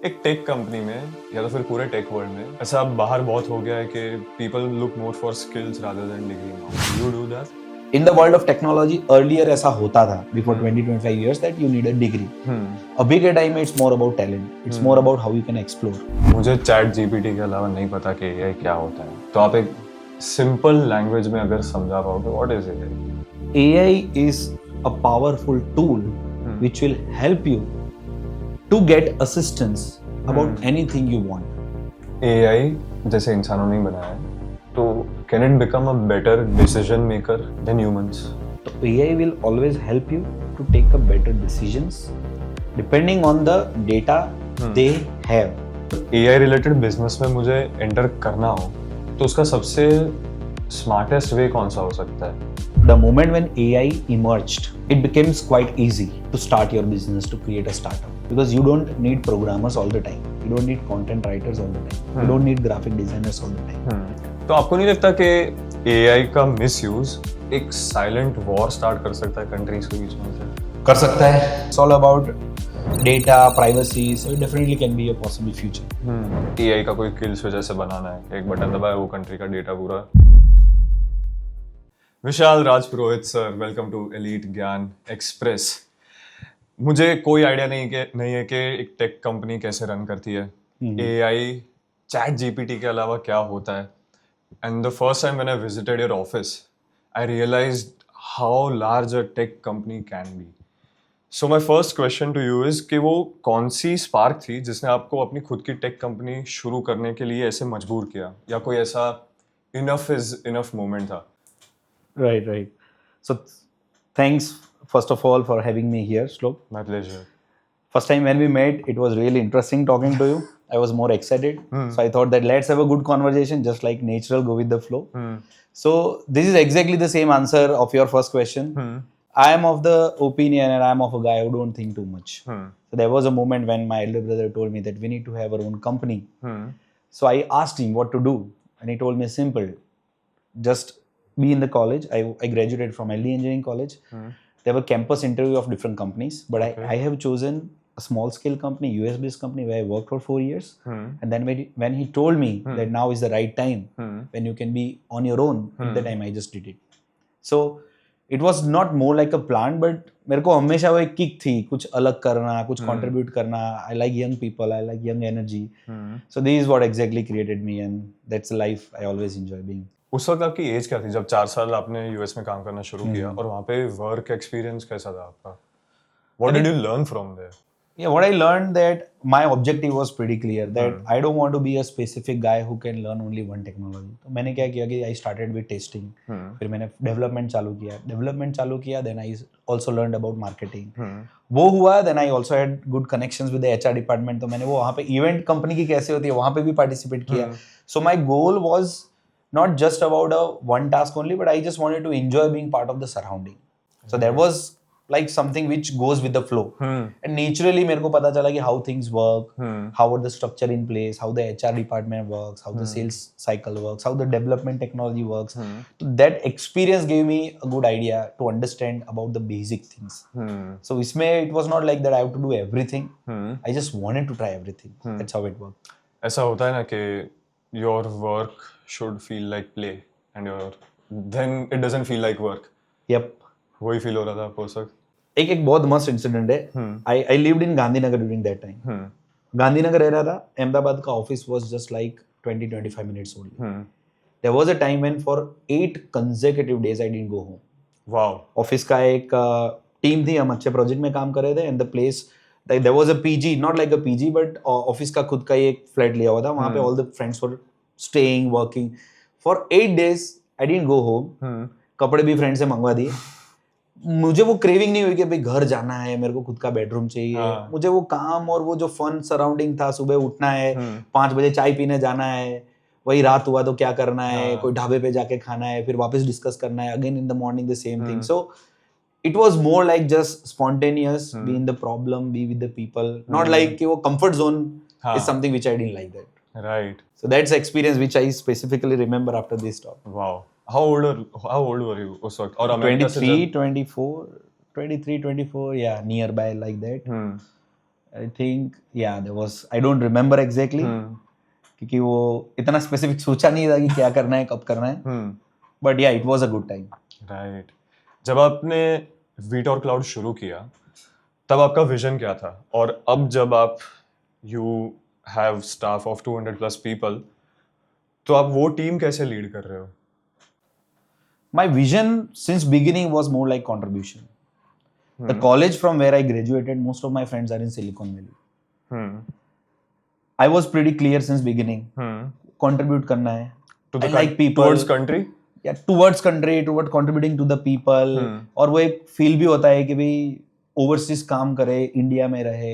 एक tech company में या तो फिर पूरे टेक वर्ल्ड में ऐसा अब बाहर बहुत हो गया है कि people look more for skills rather than degree now you do that In the world of technology, earlier ऐसा होता था before 20-25 years that you need a degree. अभी के टाइम में it's more about talent. It's more about how you can explore. मुझे chat GPT के अलावा नहीं पता कि एआई क्या होता है, तो आप एक सिंपल लैंग्वेज में अगर समझा पाओगे what is AI? AI is a powerful tool which will help you to get assistance about anything you want. AI जैसे इंसानों ने बनाया है, तो can it become a better decision maker then humans? So AI will always help you to take a better decisions depending on the data they have. AI related business में मुझे enter करना हो तो उसका सबसे स्मार्टेस्ट वे कौन सा हो सकता है? The moment when AI emerged, it becomes quite easy to start your business, to create a startup. Because you don't need programmers all the time. You don't need content writers all the time. You don't need graphic designers all the time. तो आपको नहीं लगता कि AI का misuse एक silent war start कर सकता है कंट्रीज के बीच में से? कर सकता है. It's all about data, privacy, so it definitely can be a possible future. AI का कोई किल स्विच ऐसे बनाना है, एक बटन दबाए वो कंट्री का डेटा पूरा. विशाल Raj Purohit sir, welcome to elite ज्ञान एक्सप्रेस. मुझे कोई आइडिया नहीं है कि एक टेक कंपनी कैसे रन करती है. एआई चैट जीपीटी के अलावा क्या होता है? And the first time when I visited your office I realized how large a tech company can be. So my first question to you is कि वो कौन सी स्पार्क थी जिसने आपको अपनी खुद की टेक कंपनी शुरू करने के लिए ऐसे मजबूर किया, या कोई ऐसा इनफ इज इनफ मोमेंट था? Right. So thanks first of all for having me here, Shlok. My pleasure. First time when we met, it was really interesting talking to you. I was more excited. So I thought that let's have a good conversation, just like natural, go with the flow. So this is exactly the same answer of your first question. I am of the opinion and I am of a guy who don't think too much. So there was a moment when my elder brother told me that we need to have our own company. So I asked him what to do, and he told me simple, just be in the college. I graduated from LD Engineering College. There were campus interview of different companies, but I have chosen a small scale company, US based company, where I worked for 4 years. And then when he told me that now is the right time when you can be on your own, at the time I just did it. So it was not more like a plan, but मेरे को हमेशा वो एक kick थी, कुछ अलग करना, कुछ contribute करना. I like young people, I like young energy. So this is what exactly created me, and that's the life I always enjoy being. उस वक्त आपकी एज क्या थी जब 4 साल आपने यूएस में काम करना शुरू किया, और वहाँ पे वर्क एक्सपीरियंस कैसा था आपका? What did you learn from there? Yeah, what I learned that my objective was pretty clear that I don't want to be a specific guy who can learn only one technology. तो मैंने क्या किया कि I started with testing, फिर मैंने development चालू किया, then I also learned about marketing. वो हुआ, then I also had good connections with the HR department, तो मैंने वो वहाँ पे event company की कैसे होती है वहाँ पे भी participate किया. So my goal was not just about a one task only, but I just wanted to enjoy being part of the surrounding. So there was like something which goes with the flow. And naturally मेरे को पता चला कि how things work, how are the structure in place, how the HR department works, how the sales cycle works, how the development technology works. So that experience gave me a good idea to understand about the basic things. So इसमें it was not like that I have to do everything. I just wanted to try everything. That's how it worked. ऐसा होता है ना कि your work should feel like play and then it doesn't feel like work. Yep. वही feel हो रहा था आपको उस वक्त? एक बहुत मस्त इंसिडेंट है. I lived in Gandhinagar during that time. Gandhinagar रह रहा था. अहमदाबाद का office was just like 20-25 minutes only. There was a time when for 8 consecutive days I didn't go home. Wow. Office का एक टीम थी, हम अच्छे प्रोजेक्ट में काम कर रहे थे, and the place there was a PG, not like a PG, but office का खुद का ही एक फ्लैट लिया हुआ था. वहाँ पे all the friends were staying, working. For 8 days I didn't go home. कपड़े भी फ्रेंड से मंगवा दिए. मुझे वो क्रेविंग नहीं हुई कि भाई घर जाना है, मेरे को खुद का बेडरूम चाहिए. मुझे वो काम और वो जो फन सराउंडिंग था, सुबह उठना है, 5 बजे चाय पीने जाना है, वही रात हुआ तो क्या करना है, कोई ढाबे पे जाके खाना है, फिर वापस डिस्कस करना है, again in the morning the same thing. So it was more like just spontaneous, be in the problem, be with the people, not like कि वो comfort zone is something which I didn't like that. Right. So that's the experience which I specifically remember after this talk. Wow. How old were you उस वक्त? और America से 23, 24, yeah, nearby like that. I think yeah, there was, I don't remember exactly क्योंकि वो इतना specific सोचा नहीं था कि क्या करना है कब करना है, बट या it was a good time. Right. जब आपने वीट और क्लाउड शुरू किया तब आपका विजन क्या था, और अब जब आप you have staff of 200+ people, तो आप वो टीम कैसे लीड कर रहे हो? My vision since beginning was more like contribution. The college from where I graduated, most of my friends are in Silicon Valley. I was pretty clear since beginning. Contribute करना है. To I like people. towards country? Yeah, towards country, towards contributing to the people. और वो एक feel भी होता है कि भाई ओवरसीज काम करे, इंडिया में रहे.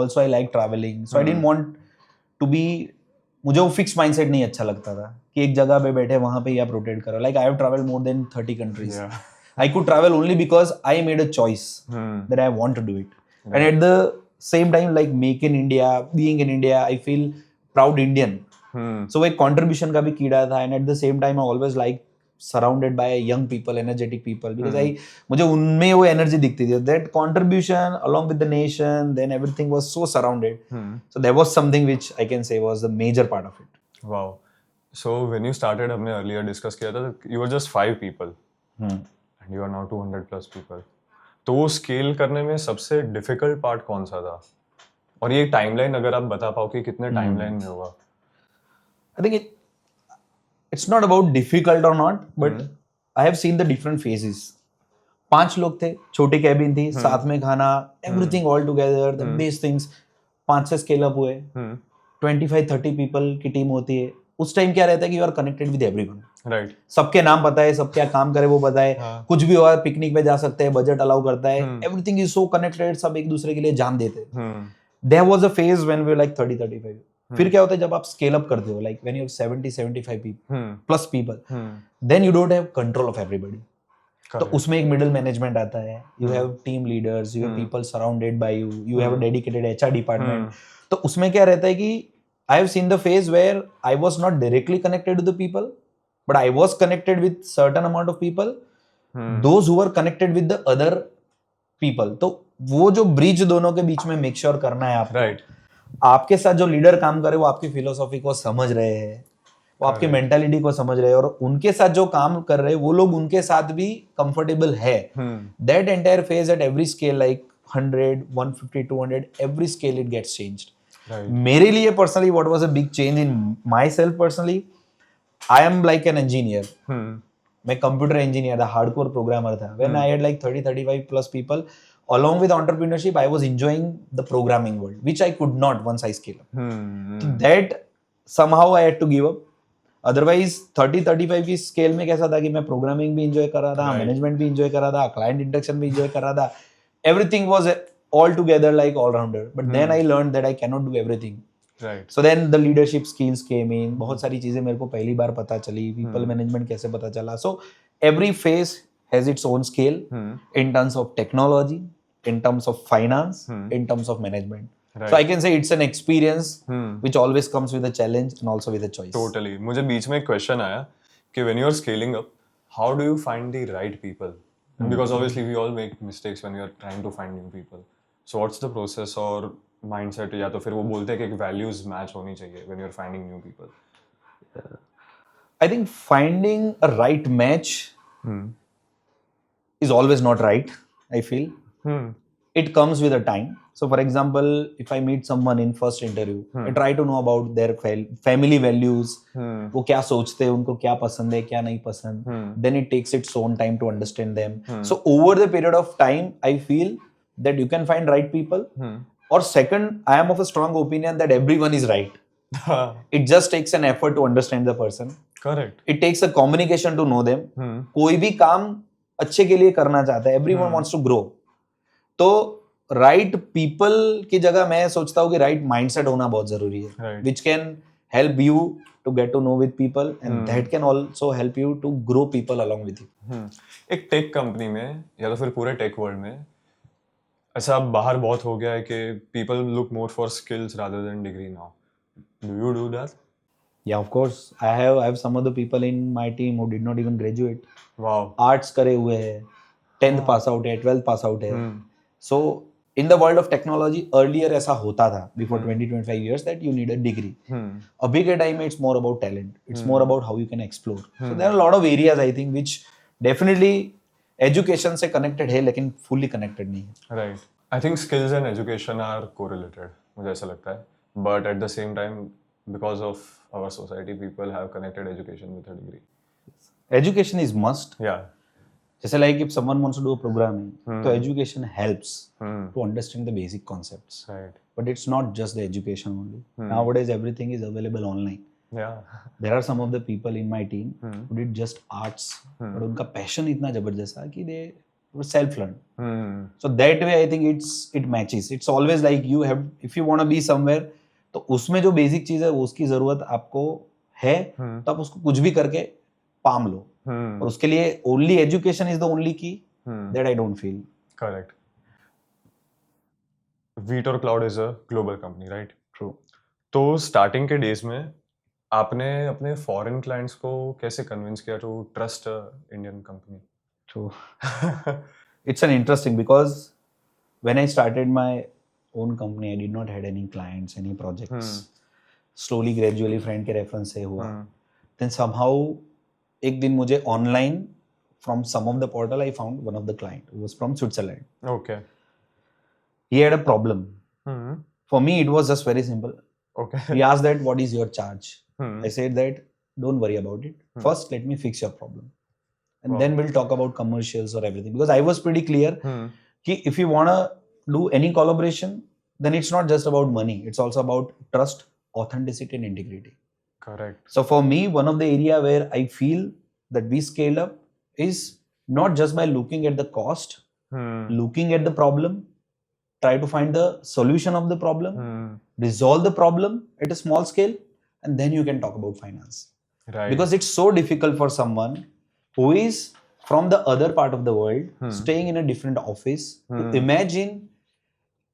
Also I like traveling, so I didn't want to be, मुझे वो फिक्स माइंडसेट नहीं अच्छा लगता था कि एक जगह पे बैठे वहां पे ही आप रोटेट करो. Like I have travelled more than 30 countries. I could travel only because I made a choice that I want to do it. And at the same time, like make in India, being in India, I feel proud Indian. So एक contribution का भी कीड़ा था. And at the same time, I always like surrounded by young people, energetic people, because मुझे उनमें वो energy दिखती थी. That contribution along with the nation, then everything was so surrounded. So there was something which I can say was the major part of it. Wow. So when you started, हमने earlier discuss किया था, you were just 5 people. And you are now 200+ people. तो वो scale करने में सबसे difficult part कौन सा था, और ये टाइमलाइन अगर आप बता पाओ कि कितने टाइमलाइन में हुआ? I think it's not about difficult or not, but I have seen the different phases. 5 लोग थे, छोटी कैबिन थी, साथ में खाना, everything all together, the best things. 5 से स्केल अप हुए, 25-30 पीपल की टीम होती है. उस टाइम क्या रहता है कि you are connected with everyone. Right. सबके नाम पता है, सब क्या काम करे वो पता है. कुछ भी हुआ पिकनिक पे जा सकते हैं, बजट अलाउ करता है. एवरीथिंग इज सो कनेक्टेड, सब एक दूसरे के लिए जान देते हैं. There was a phase when we were like 30-35. फिर क्या होता है जब आप स्केल अप करते हो, like when you have 70-75 plus people, then you don't have control of everybody. तो उसमें एक मिडिल मैनेजमेंट आता है. You have team leaders, you have people surrounded by you, you have a dedicated HR department. तो उसमें क्या रहता है कि I have seen the phase where I was not directly connected to the people, but I was connected with certain amount of people, those who were connected with the other people. तो वो जो bridge दोनों के बीच में make sure करना है आपको. Right. आपके साथ जो लीडर काम करे वो आपकी फिलोसॉफी को समझ रहे हैं, वो आपकी मेंटालिटी को समझ रहे हैं, और उनके साथ जो काम कर रहे हैं वो लोग उनके साथ भी कंफर्टेबल है. That entire phase at every scale, like 100, 150, 200, every scale it gets changed. Right. मेरे लिए personally what was a big change in myself personally, I am like an engineer. मैं कंप्यूटर इंजीनियर था, हार्डकोर प्रोग्रामर था. When I had like 30-35 plus people, along with entrepreneurship, I was enjoying the programming world, which I could not once I scale up. So that somehow I had to give up. Otherwise 30-35 की scale में कैसा था कि मैं programming भी enjoy कर रहा था, मैनेजमेंट भी इंजॉय कर रहा था, क्लाइंट इंटरेक्शन भी इंजॉय कर रहा था. Everything was all together like all rounder, but then I learned that I cannot do everything. Right. So then the leadership skills came in. बहुत सारी चीजें मेरे को पहली बार पता चली. People management कैसे पता चला. So every phase has its own scale in terms of technology, in terms of finance, in terms of management. Right. So I can say it's an experience which always comes with a challenge and also with a choice. Totally. मुझे बीच में एक question आया कि when you are scaling up, how do you find the right people? Because obviously we all make mistakes when we are trying to find new people. So what's the process or mindset, या तो फिर वो बोलते हैं कि एक values match होनी चाहिए when you're finding new people? I think finding a right match is always not right, I feel. It comes with a time. So for example, if I meet someone in first interview, I try to know about their family values, वो क्या सोचते हैं, उनको क्या पसंद है, क्या नहीं पसंद. Then it takes its own time to understand them. So over the period of time, I feel that you can find right people. Or second, I am of a strong opinion that everyone is right. It just takes an effort to understand the person. Correct. It takes a communication to know them. कोई भी काम अच्छे के लिए करना चाहता है. Everyone wants to grow. तो राइट पीपल की जगह मैं सोचता हूँ कि राइट माइंडसेट होना बहुत जरूरी है, which can help you to get to know with people and that can also help you to grow people along with you. एक टेक कंपनी में या तो फिर पूरे टेक वर्ल्ड में ऐसा बाहर बहुत हो गया है कि people look more for skills rather than degree now. Do you do that? Yeah, of course. I have some other people in my team who did not even graduate. Wow. Arts करे हुए हैं, 10th pass out है, 12th pass out है. So in the world of technology earlier ऐसा होता था before 20-25 years that you need a degree. अभी के time में it's more about talent. It's more about how you can explore. So there are a lot of areas I think which definitely education से connected है लेकिन fully connected नहीं है. Right. I think skills and education are correlated. मुझे ऐसा लगता है. But at the same time, because of our society, people have connected education with a degree. Education is must. Yeah. जैसे like if someone wants to do a programming, तो education helps to understand the basic concepts. Right. But it's not just the education only. Nowadays everything is available online. Yeah. There are some of the people in my team who did just arts, but उनका passion इतना जबरदस्त था कि they were self-learned. So that way I think it matches. It's always like you have, if you want to be somewhere, तो उसमें जो basic चीज़ है उसकी ज़रूरत आपको है, तो आप उसको कुछ भी करके पाम लो. और उसके लिए only education is the only key. That I don't feel. Correct. Vitor Cloud is a global company, right? True. तो स्टार्टिंग के डेज में आपने अपने फॉरेन क्लाइंट्स को कैसे कन्विंस किया to trust Indian company? True. It's an interesting because when I started my own company, I did not had any clients, any projects. Slowly, gradually, friend के reference से हुआ. Then somehow एक दिन मुझे online from some of the portal I found one of the client who was from Switzerland. Okay. He had a problem. For me, it was just very simple. Okay. He asked that, what is your charge? I said that, don't worry about it. First, let me fix your problem. And then we'll talk about commercials or everything. Because I was pretty clear कि if you want to do any collaboration, then it's not just about money. It's also about trust, authenticity and integrity. Correct. So for me, one of the area where I feel that we scale up is not just by looking at the cost, looking at the problem, try to find the solution of the problem, resolve the problem at a small scale, and then you can talk about finance. Right. Because it's so difficult for someone who is from the other part of the world, staying in a different office, to imagine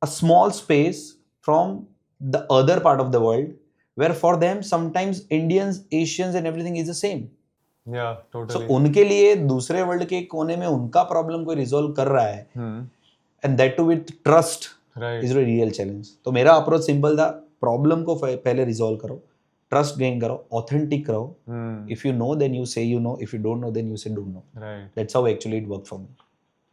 a small space from the other part of the world, where for them sometimes Indians, Asians and everything is the same. Yeah, totally. So उनके लिए दूसरे world के कोने में उनका problem कोई resolve कर रहा है, and that too with trust, Right. is a real challenge. तो मेरा अप्रोच सिंपल था, प्रॉब्लम को पहले रिजॉल्व करो, ट्रस्ट गेन करो, ऑथेंटिक रहो. If you know, then you say you know. If you don't know, then you say don't know. Right. That's how actually it worked for me.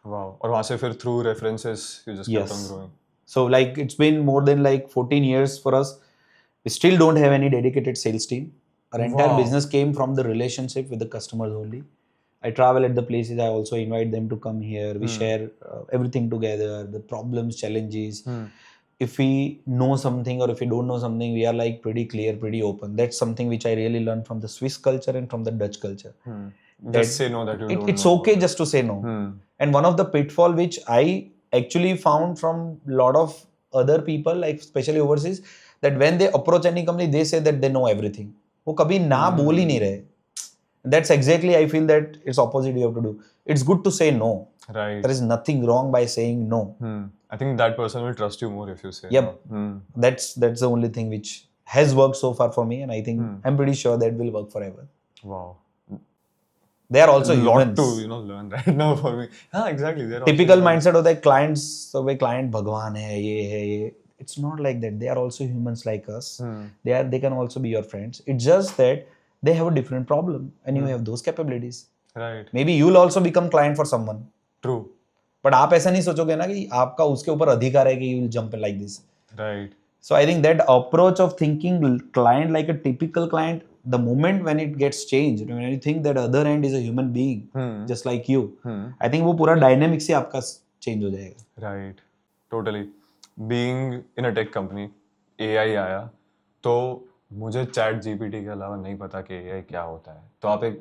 Wow. और वहाँ से फिर through references you just kept on Yes. growing. So like it's been more than like 14 years for us. We still don't have any dedicated sales team. Our entire Wow. business came from the relationship with the customers only. I travel at the places. I also invite them to come here. We share everything together. The problems, challenges. If we know something or if we don't know something, we are like pretty clear, pretty open. That's something which I really learned from the Swiss culture and from the Dutch culture. Just say no that you don't It's know. okay just to say no. And one of the pitfall which I actually found from lot of other people, like especially overseas, that when they approach any company, they say that they know everything. वो कभी ना बोल ही नहीं रहे. That's exactly I feel that it's opposite you have to do. It's good to say no. Right. There is nothing wrong by saying no. I think that person will trust you more if you say Yep. no. That's the only thing which has worked so far for me, and I think I'm pretty sure that will work forever. Wow. They are also A lot humans. to learn right now for me. हाँ, exactly. They're Typical also mindset होता है clients, so वे client भगवान है, ये है ये. It's not like that. They are also humans like us. They can also be your friends. It's just that they have a different problem, and you have those capabilities. Right. Maybe you'll also become client for someone. True. But आप ऐसा नहीं सोचोगे ना कि आपका उसके ऊपर अधिकार है कि you will jump like this. Right. So I think that approach of thinking client like a typical client, the moment when it gets changed, when you think that other end is a human being, just like you, I think वो पूरा dynamic से आपका change हो जाएगा. Right. Totally. Being in a tech company, AI आया, तो मुझे chat GPT के अलावा नहीं पता कि AI क्या होता है. तो आप एक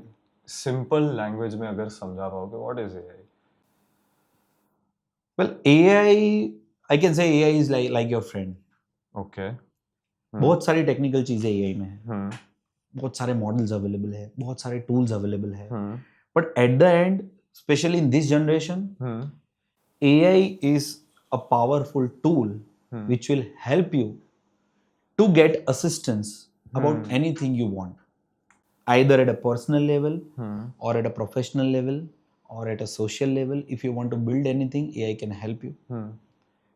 सिंपल लैंग्वेज में अगर समझा पाओगे, what is AI? Well, AI, I can say AI is like your friend. Okay. बहुत सारी टेक्निकल चीजें AI में है, बहुत सारे मॉडल्स अवेलेबल है, बहुत सारे टूल्स अवेलेबल है, but at the end specially in this generation AI is a powerful tool which will help you to get assistance about anything you want, either at a personal level or at a professional level or at a social level. If you want to build anything, AI can help you.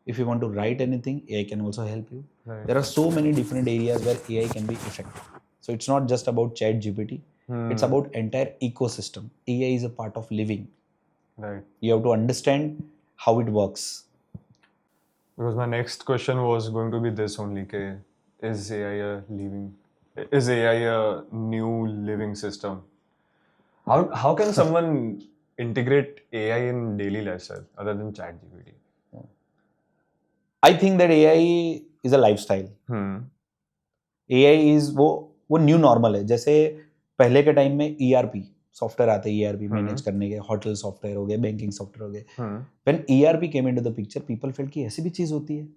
If you want to write anything, AI can also help you. Right. There are so many different areas where AI can be effective. So it's not just about chat GPT. It's about entire ecosystem. AI is a part of living. Right. You have to understand how it works. Because my next question was going to be this only, ke, is AI a new living system? How can someone integrate AI in daily lifestyle other than ChatGPT? I think that AI is a lifestyle. AI is वो new normal है. जैसे पहले के time में ERP software आते हैं, ERP manage करने के, होटल सॉफ्टवेयर हो गए, बैंकिंग सॉफ्टवेयर हो गए. When ERP came into the picture, people felt कि ऐसी भी चीज होती है,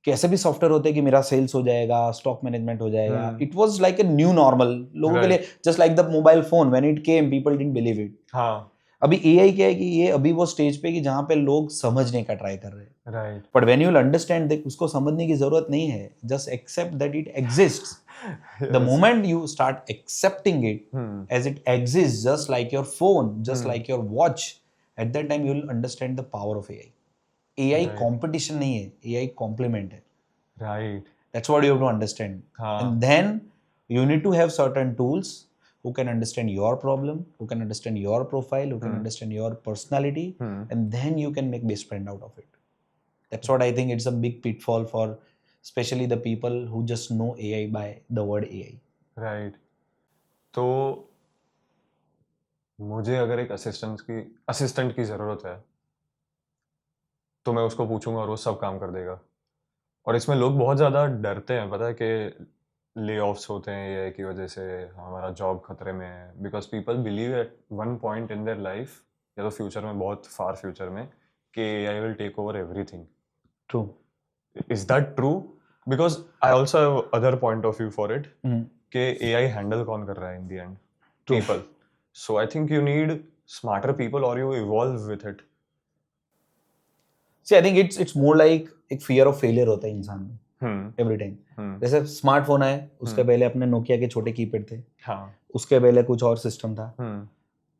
कि ऐसे भी सॉफ्टवेयर होते हैं कि मेरा सेल्स हो जाएगा, स्टॉक मैनेजमेंट हो जाएगा. It was like a new normal लोगों के लिए. Just like the mobile phone, when it came people didn't believe it. अभी AI क्या है कि ये अभी वो स्टेज पे कि जहाँ पे लोग समझने का ट्राई कर रहे हैं. Right. But when you will understand that उसको समझने की जरूरत नहीं है. Just accept that it exists. The moment you start accepting it as it exists, just like your phone, just like your watch, at that time you will understand the power of AI. AI competition नहीं है, AI complement है. Right. That's what you have to understand. And then you need to have certain tools who can understand your problem, who can understand your profile, who can understand your personality, and then you can make best friend out of it. That's what I think it's a big pitfall for especially the people who just know AI by the word AI. Right. तो मुझे अगर एक assistant की ज़रूरत है तो मैं उसको पूछूंगा और वो सब काम कर देगा. और इसमें लोग बहुत ज़्यादा डरते हैं, पता है, कि ले ऑफ्स होते हैं AI की वजह से, हमारा जॉब खतरे में है. Because people believe at one point in their life, या तो फ्यूचर में, बहुत फार फ्यूचर में, कि AI will take over everything. True. Is that true? Because I also have other point of view for it. कि AI handle कौन कर रहा है in the end? People. So I think you need smarter people or you evolve with it. See, I think it's more like एक fear of failure होता है इंसान में every time. जैसे स्मार्टफोन आए, उसके पहले अपने नोकिया के छोटे कीपैड थे. उसके पहले कुछ और सिस्टम था.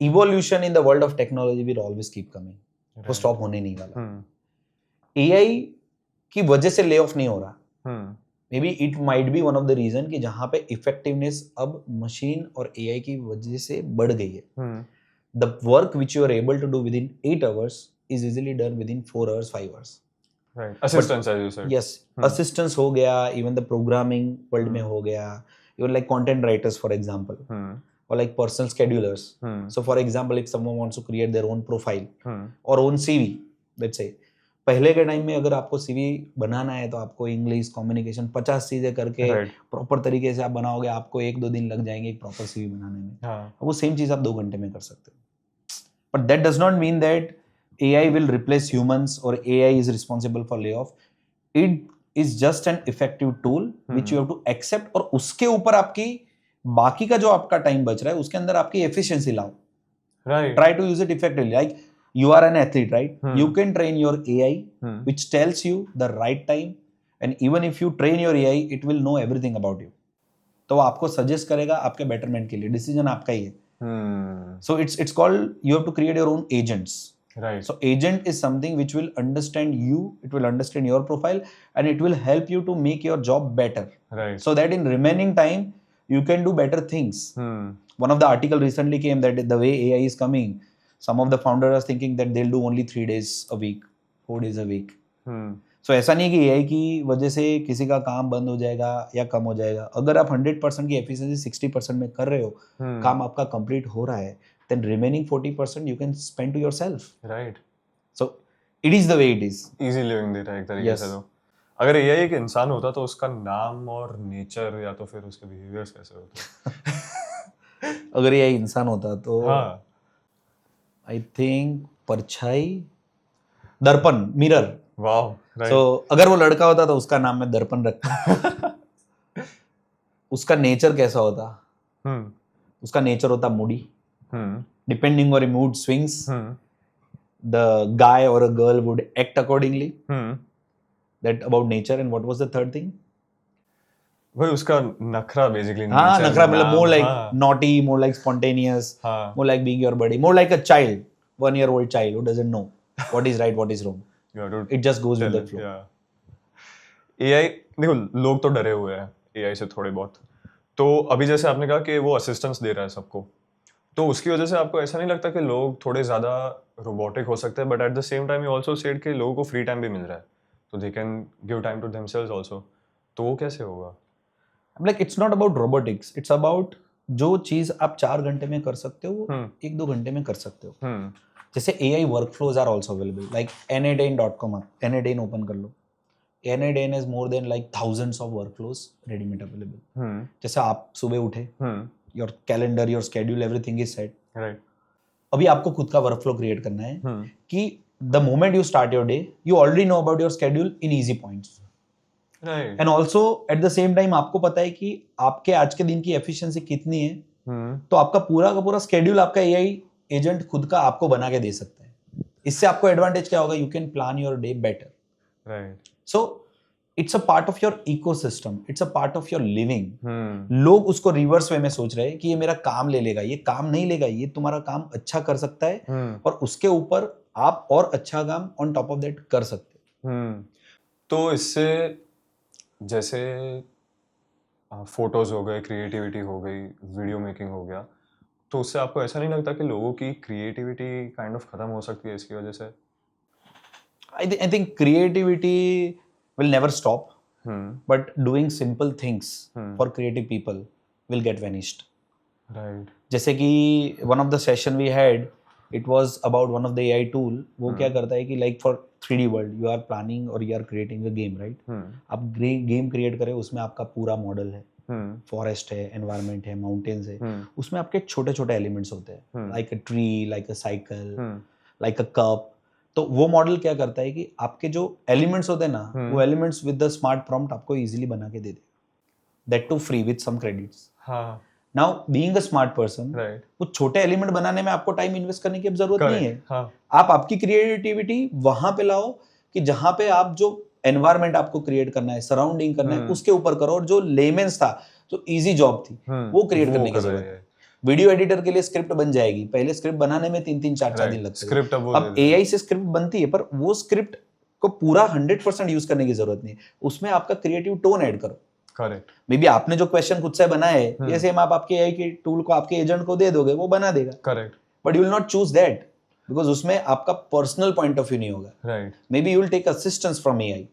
Evolution in the world of technology will always keep coming. वो स्टॉप होने नहीं वाला. AI की वजह से ले ऑफ नहीं हो रहा. Maybe it might be one of the reason कि जहां पे इफेक्टिवनेस अब मशीन और AI की वजह से बढ़ गई है. The work which you are able to do within 8 hours is easily done within 4 hours, 5 hours. Right. Assistance, as you said. Yes. Assistance हो गया, even the programming world में हो गया, even like content writers for example, or like personal schedulers. So for example, if someone wants to create their own profile or own CV, let's say, पहले के time में अगर आपको CV बनाना है तो आपको इंग्लिश, कम्युनिकेशन 50 चीजें करके प्रॉपर तरीके से आप बनाओगे, आपको 1-2 दिन लग जाएंगे एक प्रॉपर CV बनाने में. वो सेम चीज आप 2 घंटे में कर सकते हो. But that does not mean that AI will replace humans or AI is responsible for layoff. It is just an effective tool which you have to accept, और उसके ऊपर आपकी बाकी का जो आपका टाइम बच रहा है उसके अंदर आपकी एफिशिएंसी लाओ. Right. Try to use it effectively. Like you are an athlete, right? You can train your AI which tells you the right time, and even if you train your AI, it will know everything about you. तो आपको suggest करेगा आपके betterment के लिए. Decision आपका ही है. So it's called, you have to create your own agents. Right. So agent is something which will understand you, it will understand your profile, and it will help you to make your job better. Right. So that in remaining time you can do better things. One of the article recently came that the way AI is coming, some of the founders are thinking that they'll do only 3 days a week, 4 days a week. So ऐसा नहीं कि AI की वजह से किसी का काम बंद हो जाएगा या कम हो जाएगा. अगर आप 100% की एफिशिएंसी 60% में कर रहे हो, काम आपका कंप्लीट हो रहा है, then remaining 40% you can spend to yourself. Right. So it is the way it is. Easy living देता है एक तरीके से. तो अगर AI एक इंसान होता तो उसका नाम और नेचर या तो फिर उसके बिहेवियर्स कैसे होते? अगर AI इंसान होता तो I think परछाई, दर्पण, मिरर. वाओ. Right. So अगर वो लड़का होता तो उसका नाम मैं दर्पण रखता. उसका नेचर कैसा होता? उसका नेचर होता Moody. Depending on your mood swings, the guy or a girl would act accordingly. That about nature. And what was the third thing? भाई उसका नखरा basically. हाँ, नखरा मतलब more like naughty, more like spontaneous, more like being your buddy, more like a child, 1-year-old child who doesn't know what is right, what is wrong. You have to It just goes with tell the it, flow. yeah. AI, देखो लोग तो डरे हुए हैं AI से थोड़े बहुत, तो अभी जैसे आपने कहा कि वो असिस्टेंस दे रहा है सबको, तो उसकी वजह से आपको ऐसा नहीं लगता कि लोग थोड़े ज़्यादा रोबोटिक हो सकते हैं, but at the same time you also said कि लोगों को फ्री टाइम भी मिल रहा है, तो they can give time to themselves also, तो वो कैसे होगा? I'm like, it's not about robotics. It's about जो चीज आप 4 घंटे में कर सकते हो वो 1-2 घंटे में कर सकते हो. जैसे AI workflows are also available. Like NADAIN.com आप NADAIN ओपन कर लो. NADAIN has more than like thousands of workflows ready-made available. जैसे आप सुबह उठे, your calendar, your schedule, everything is set. Right. अभी आपको खुद का वर्कफ्लो क्रिएट करना है कि the moment you start your day, you already know about your schedule in easy points. Right. And also eight the same time आपको पता है कि आपके आज के दिन की एफिशिएंसी कितनी है, तो आपका पूरा का पूरा स्केड्यूल आपका एआई एजेंट खुद का आपको बना के दे सकता है. इससे आपको एडवांटेज क्या होगा? You can plan your day better. Right. So it's a part of your ecosystem, it's a part of your living. लोग उसको रिवर्स वे में सोच रहे हैं कि ये मेरा काम ले लेगा. ये काम नहीं लेगा, ये तुम्हारा काम अच्छा कर सकता है और उसके ऊपर आप और अच्छा काम ऑन टॉप ऑफ दैट कर सकते हैं. तो इससे जैसे फोटोज हो गए, क्रिएटिविटी हो गई, वीडियो मेकिंग हो गया, तो उससे आपको ऐसा नहीं लगता कि लोगों की क्रिएटिविटी काइंड ऑफ खत्म हो सकती है इसकी वजह से? I think creativity will never stop, but doing simple things for creative people will get vanished. Right. जैसे कि one of the session we had, it was about one of the AI tool. वो क्या करता है कि like for 3D world you are planning or you are creating a game, right? आप game create करें, उसमें आपका पूरा मॉडल है, फॉरेस्ट है, एनवायरनमेंट है, माउंटेन्स है, उसमें आपके छोटे छोटे एलिमेंट्स होते हैं, like a tree, like a cycle, like a cup. तो वो मॉडल क्या करता है कि आपके जो एलिमेंट्स होते हैं ना, वो elements with the smart prompt आपको इजीली बना के दे दे, that too free with some credits. हाँ. Now being a smart person, right. वो छोटे एलिमेंट बनाने में आपको टाइम इन्वेस्ट करने की अब जरूरत नहीं है. हाँ. आप आपकी क्रिएटिविटी वहां पे लाओ कि जहां पे आप जो एनवायरनमेंट आपको क्रिएट करना है, सराउंडिंग करना है, उसके ऊपर करो. और जो लेमेंस था, जो इजी जॉब थी, वो क्रिएट करने की जरूरत है. वीडियो एडिटर के लिए स्क्रिप्ट बन जाएगी. पहले स्क्रिप्ट बनाने में 3-4 दिन लगते स्क्रिप्ट थे. अब एआई से स्क्रिप्ट बनती है, पर वो स्क्रिप्ट को पूरा 100% यूज करने की जरूरत नहीं है. उसमें आपका क्रिएटिव टोन ऐड करो. करेक्ट. मे बी आपने जो क्वेश्चन खुद से बनाए है, ये सेम आप आपके एआई के टूल को आपके एजेंट को दे दोगे, वो बना देगा. Correct. But you will not choose that because उसमें आपका पर्सनल पॉइंट ऑफ व्यू नहीं होगा. Right. Maybe you will take assistance from AI.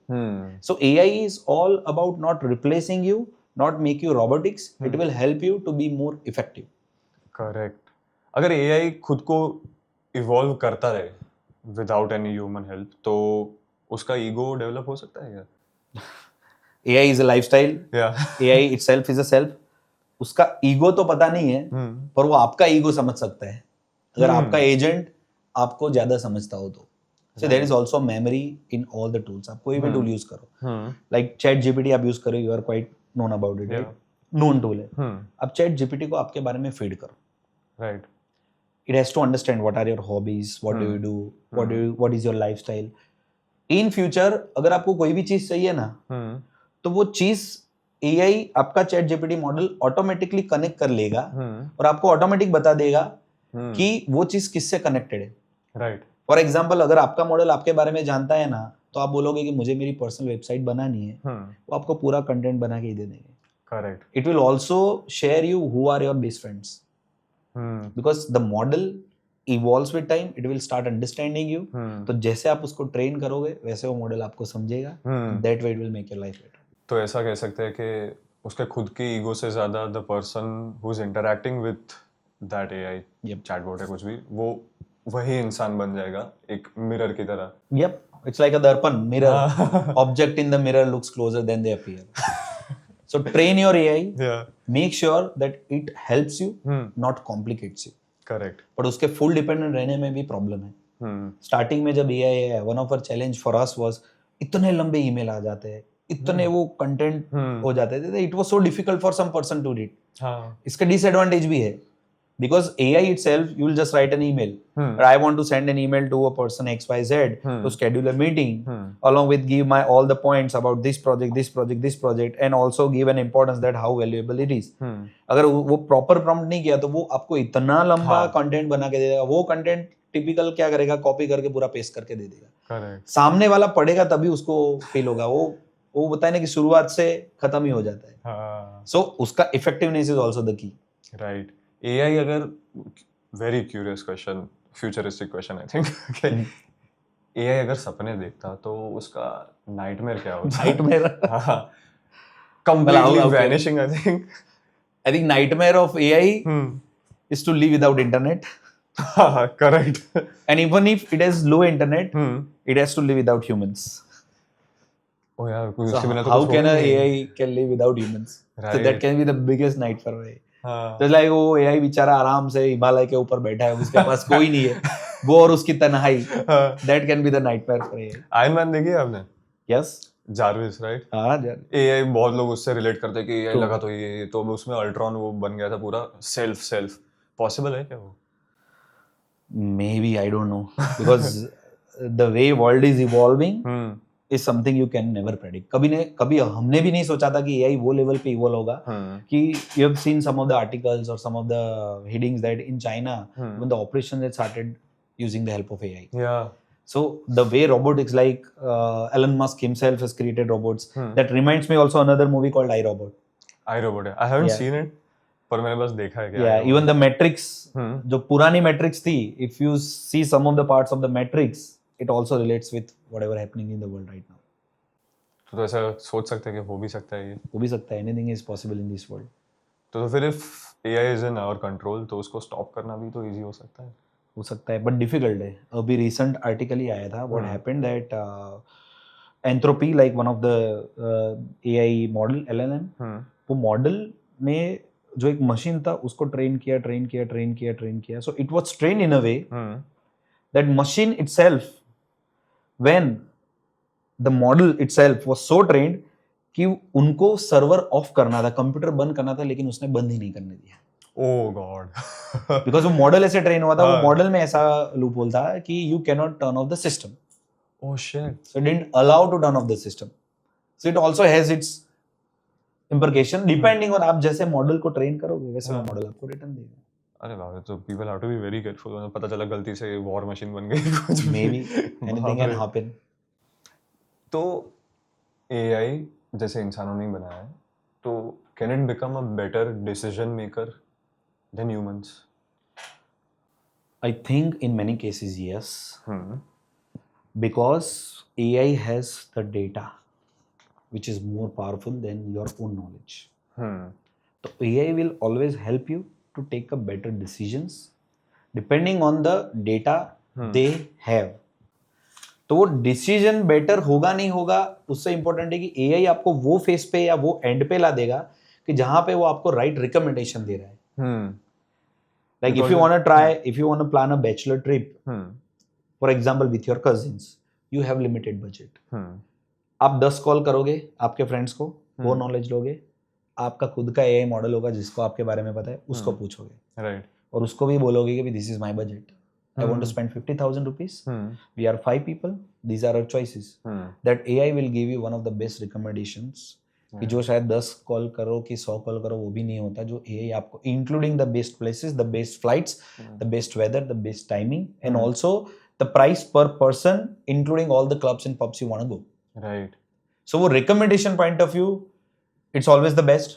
So AI is all about not replacing you, not make you robotics. It will help you to be more effective. Correct. अगर AI खुद को evolve करता रहे without any human help, तो उसका ego develop हो सकता है क्या? AI is a lifestyle. Yeah. AI itself is a self. उसका ईगो तो पता नहीं है, पर वो आपका ईगो समझ सकता है अगर आपका एजेंट आपको ज्यादा समझता हो तो. So there is also memory in all the tools. आप कोई भी टूल यूज करो, like ChatGPT आप यूज करो, you are quite known about it, right? Known tool है. अब ChatGPT को आपके बारे में फीड करो. Right. It has to understand what are your hobbies, what do you do, what is your lifestyle. In future अगर आपको कोई भी चीज चाहिए ना, तो वो चीज AI आपका chat GPT model automatically connect कर लेगा और आपको ऑटोमेटिक बता देगा कि वो चीज किससे कनेक्टेड है. राइट. फॉर एग्जांपल, अगर आपका मॉडल आपके बारे में जानता है ना, तो आप बोलोगे कि मुझे मेरी पर्सनल वेबसाइट बनानी है, वो आपको पूरा कंटेंट बना के दे देंगे. Correct. It will also share you who are your best friends, because the model evolves with time. It will start understanding you. तो जैसे आप उसको ट्रेन करोगे, वैसे वो मॉडल आपको समझेगा. That way it will make your life better. तो ऐसा कह सकते हैं कि उसके खुद की ईगो से ज्यादा the person who is interacting with that AI chatbot है कुछ भी, वो वही इंसान बन जाएगा एक मिरर की तरह. Yep, it's like a darpan mirror. Object in the mirror looks closer than they appear. So train your AI. Yeah. Make sure that it helps you, not complicates you. Correct. But उसके full dependent रहने में भी problem है. Starting में जब AI है, one of our challenge for us was इतने लंबे email आ जाते हैं, इतने वो कंटेंट हो जाते थे. It was so difficult for some person to read. इसका डिसएडवांटेज भी है, because AI itself you will just write an email, I want to send an email to a person XYZ to schedule a meeting, along with give my all the points about this project and also give an importance that how valuable it is. अगर वो proper prompt नहीं किया तो वो आपको इतना लंबा content बना के दे देगा. वो कंटेंट टिपिकल क्या करेगा, कॉपी करके पूरा पेस्ट करके दे देगा. करेक्ट. सामने वाला पढ़ेगा तभी उसको फील होगा. वो बताए ना कि शुरुआत से खत्म ही हो जाता है. हाँ. सो उसका effectiveness is also the key. Right. AI अगर, very curious question, futuristic question I think, AI अगर सपने देखता तो उसका नाइटमेयर क्या होता? Nightmare. Completely okay. Vanishing I think. I think nightmare of AI is to live without internet. Correct. And even if it has low internet, it has to live without humans. Oh yeah, So उसके बिना तो how कुछ can होगा a ही नहीं. AI can live without humans? So Right. that can be the biggest night for AI. हाँ. Just like वो AI बेचारा आराम से हिमालय के ऊपर बैठा है, उसके पास कोई नहीं है, वो और उसकी तन्हाई. That can be the nightmare for AI. Iron man देखी है आपने? Yes. Jarvis, right? हाँ यार. एआई बहुत लोग उससे रिलेट करते हैं कि एआई True. लगा तो ये तो अब उसमें अल्ट्रॉन वो बन गया था पूरा सेल्फ पॉसिबल है क्या वो? Maybe, I don't know, because the way world is evolving is something you can never predict. कभी हमने भी नहीं सोचा था कि AI वो लेवल पे इवॉल्व होगा कि you have seen some of the articles or some of the headings that in China when the operations had started using the help of AI. Yeah. So the way robotics, like Elon Musk himself has created robots. That reminds me also another movie called iRobot. iRobot है. I haven't Yeah. seen it, पर मैंने बस देखा है क्या. Yeah, even the Matrix, जो पुरानी Matrix थी, if you see some of the parts of the Matrix, it also relates with whatever happening in the world right now. तो ऐसा सोच सकते हैं कि हो भी सकता है ये. हो भी सकता है, anything is possible in this world. तो फिर if AI is in our control तो उसको स्टॉप करना भी तो इजी हो सकता है. हो सकता है, बट डिफिकल्ट है. अभी रिसेंट आर्टिकल ही आया था, what happened that Anthropic, like one of the AI model LLM, वो मॉडल ने जो एक मशीन था उसको ट्रेन किया. So it was train in a way that machine itself, when the model itself was so trained कि उनको server of करना था, कंप्यूटर बंद करना था, लेकिन उसने बंद ही नहीं करने दिया. Oh God. बिकॉज वो मॉडल ऐसे ट्रेन हुआ था, वो मॉडल में ऐसा लूप होल था कि you can not turn off the system. Oh shit. So it didn't allow to turn off the system. So it also has its implication depending on आप जैसे मॉडल को ट्रेन करोगे वैसे वो मॉडल आपको return देगा. अरे बाप रे, तो people have to be very careful. उन्हें पता चला गलती से वॉर मशीन बन गई कुछ may be anything can happen. तो एआई जैसे इंसानों ने बनाया है, तो can it become a better decision maker then humans? I think in many cases yes, because AI has the data which is more powerful than your own knowledge. So AI will always help you to take a better decisions depending on the data they have. तो वो decision better होगा नहीं होगा उससे important है कि AI आपको वो फेस पे या वो एंड पे ला देगा कि जहां पे वो आपको राइट रिकमेंडेशन दे रहा है. Like if you want to plan a bachelor trip, for example with your cousins, you have limited budget. आप 10 कॉल करोगे आपके फ्रेंड्स को, वो नॉलेज लोगे, आपका खुद का एआई मॉडल होगा जिसको आपके बारे में पता है, उसको पूछोगे, राइट, और उसको भी बोलोगे कि this is my budget, I want to spend 50,000 rupees. We are 5 people. These are our choices. That AI will give you one of the best recommendations. कि जो शायद 10 कॉल करो कि 100 कॉल करो वो भी नहीं होता, जो AI आपको including the best places, the best flights, the best weather, the best timing, and also the price per person, including all the clubs and pubs you want to go. Right. So वो recommendation point of view, it's always the best,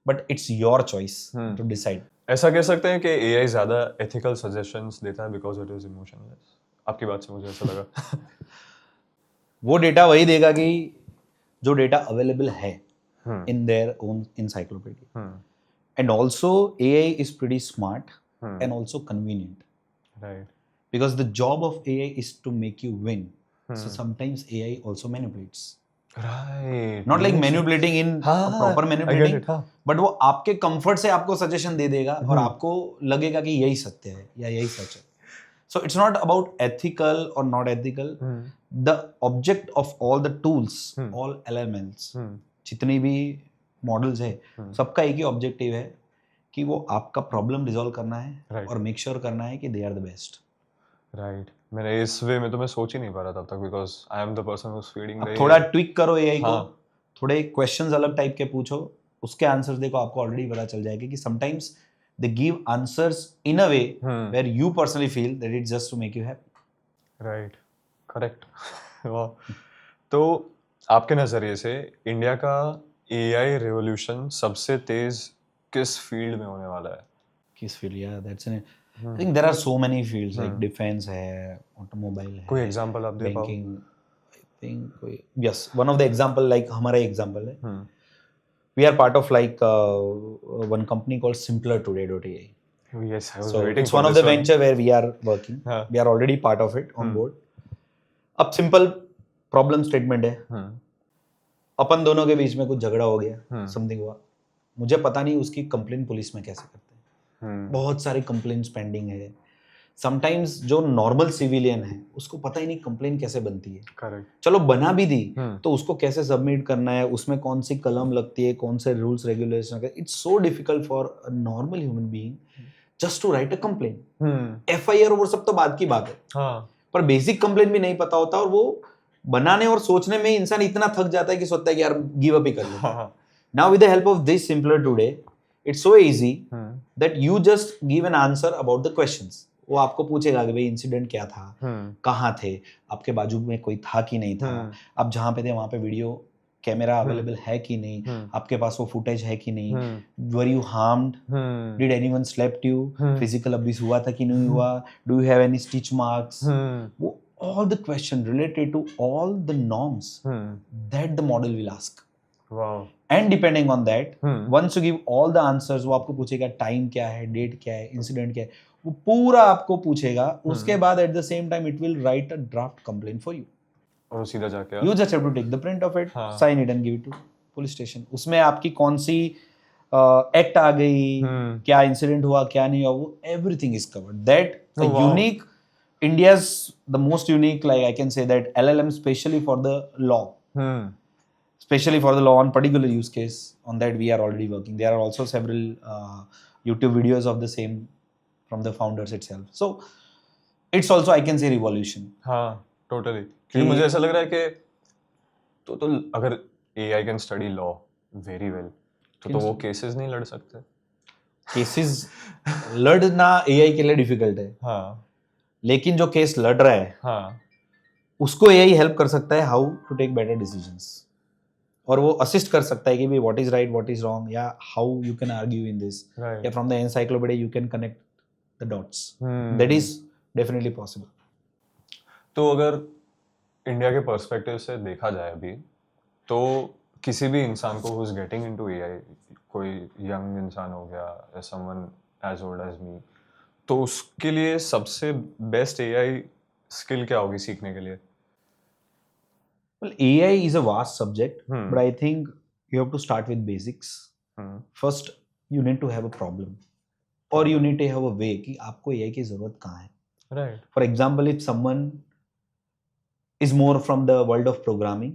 but it's your choice to decide. ऐसा कह सकते हैं कि AI ज्यादा ethical suggestions देता है because it is emotionless. आपकी बात से मुझे ऐसा लगा. वो डेटा वही देगा कि जो डेटा अवेलेबल है in their own encyclopedia. And also AI is pretty smart and also convenient. Right. Because the job of AI is to make you win. So sometimes AI also manipulates. Right. Not like manipulating in proper manipulating, but वो आपके comfort से आपको suggestion दे देगा और आपको लगेगा कि यही सत्य है या यही सच है. So it's not about ethical or not ethical. The object of all the tools, all LLMs, जितनी भी मॉडल्स है, सबका एक ही ऑब्जेक्टिव है कि वो आपका प्रॉब्लम रिजॉल्व करना है और मेक श्योर करना है कि they are the best. Right. मैंने इस वे में तो मैं सोच ही नहीं पा रहा तब तक because I am the person who is feeding the. थोड़ा ट्विक करो एआई को, थोड़े क्वेश्चंस अलग टाइप के पूछो, उसके आंसर्स देखो, आपको ऑलरेडी पता चल जाएगा कि sometimes they give answers in a way Hmm. where you personally feel that it's just to make you happy. Right, correct. वाह। तो आपके नज़रिए से इंडिया का एआई रेवोल्यूशन सबसे तेज किस फील्ड में होने वाला है? किस field? Yeah, that's an I think there are so many fields like defense है, automobile कोई है, एग्जांपल आप दे पाओ? banking. I think कोई yes, one of the example like हमारा example है. We are part of like one company called simplertoday.ai. Yes, I was So waiting it's for one of this the venture where we are working. हाँ. We are already part of it on board. अब simple problem statement है, अपन दोनों के बीच में कुछ झगड़ा हो गया, समथिंग हुआ, मुझे पता नहीं उसकी कंप्लेन पुलिस में कैसे करते हैं, बहुत सारी कंप्लेन्स पेंडिंग है, समटाइम्स जो नॉर्मल सिविलियन है उसको पता ही नहीं कंप्लेन कैसे बनती है। करेक्ट। चलो बना भी दी तो उसको कैसे सबमिट करना है, उसमें कौन सी कलम लगती है, कौन से rules regulation, it's so difficult for a normal human being just to write a complain. FIR और सब तो बात की बात है, पर बेसिक कंप्लेन भी नहीं पता होता, और वो बनाने और सोचने में इंसान इतना थक जाता है कि सोचता है कि यार गिव अप ही कर लो। Now with the help of this simpler today it's so easy that you just give an answer about the questions. वो आपको पूछेगा कि भाई इंसिडेंट क्या था, कहाँ थे, आपके बाजू में कोई था कि नहीं था, आप जहाँ पे थे वहाँ पे वीडियो कैमरा अवेलेबल है कि नहीं, आपके पास वो फुटेज है कि नहीं, were you harmed, did anyone slept you, physical abuse हुआ था कि नहीं हुआ, do you have any stitch marks, वो all the question related to all the norms that the model will ask. Wow. And depending on that, once you give all the answers, वो आपको पूछेगा time क्या है, date क्या है, incident क्या है, वो पूरा आपको पूछेगा। उसके बाद at the same time it will write a draft complaint for you, और सीधा जाके you just have to take the print of it, sign it and give it to police station. उसमें आपकी कौन सी एक्ट आ गई, क्या incident हुआ, क्या नहीं हुआ, वो everything is covered. That the unique India's the most unique, like I can say that LLM specially for the law, especially for the law on particular use case, on that we are already working. There are also several YouTube videos of the same from the founders itself. So it's also I can say revolution. हाँ, totally. क्योंकि मुझे ऐसा लग रहा है कि तो अगर AI can study law very well, तो वो केसेस नहीं लड़ सकते। केसेस लड़ना AI के लिए डिफिकल्ट है, हाँ, लेकिन जो केस लड़ रहा है, हाँ, उसको एआई हेल्प कर सकता है how to take better decisions, और वो असिस्ट कर सकता है कि भाई what is right, what is wrong, या how you can argue in this, या from the encyclopedia you can connect the dots. That is definitely possible. तो अगर इंडिया के पर्सपेक्टिव से देखा जाए अभी, तो किसी भी इंसान को who is getting into AI, कोई यंग इंसान हो गया या समवन एज ओल्ड एज मी, तो उसके लिए सबसे बेस्ट एआई स्किल क्या होगी सीखने के लिए? Well, AI is a vast subject, but I think you have to start with basics. First, you need to have a problem, or you need to have a way कि आपको AI की जरूरत कहाँ है. Right. For example, if someone is more from the world of programming,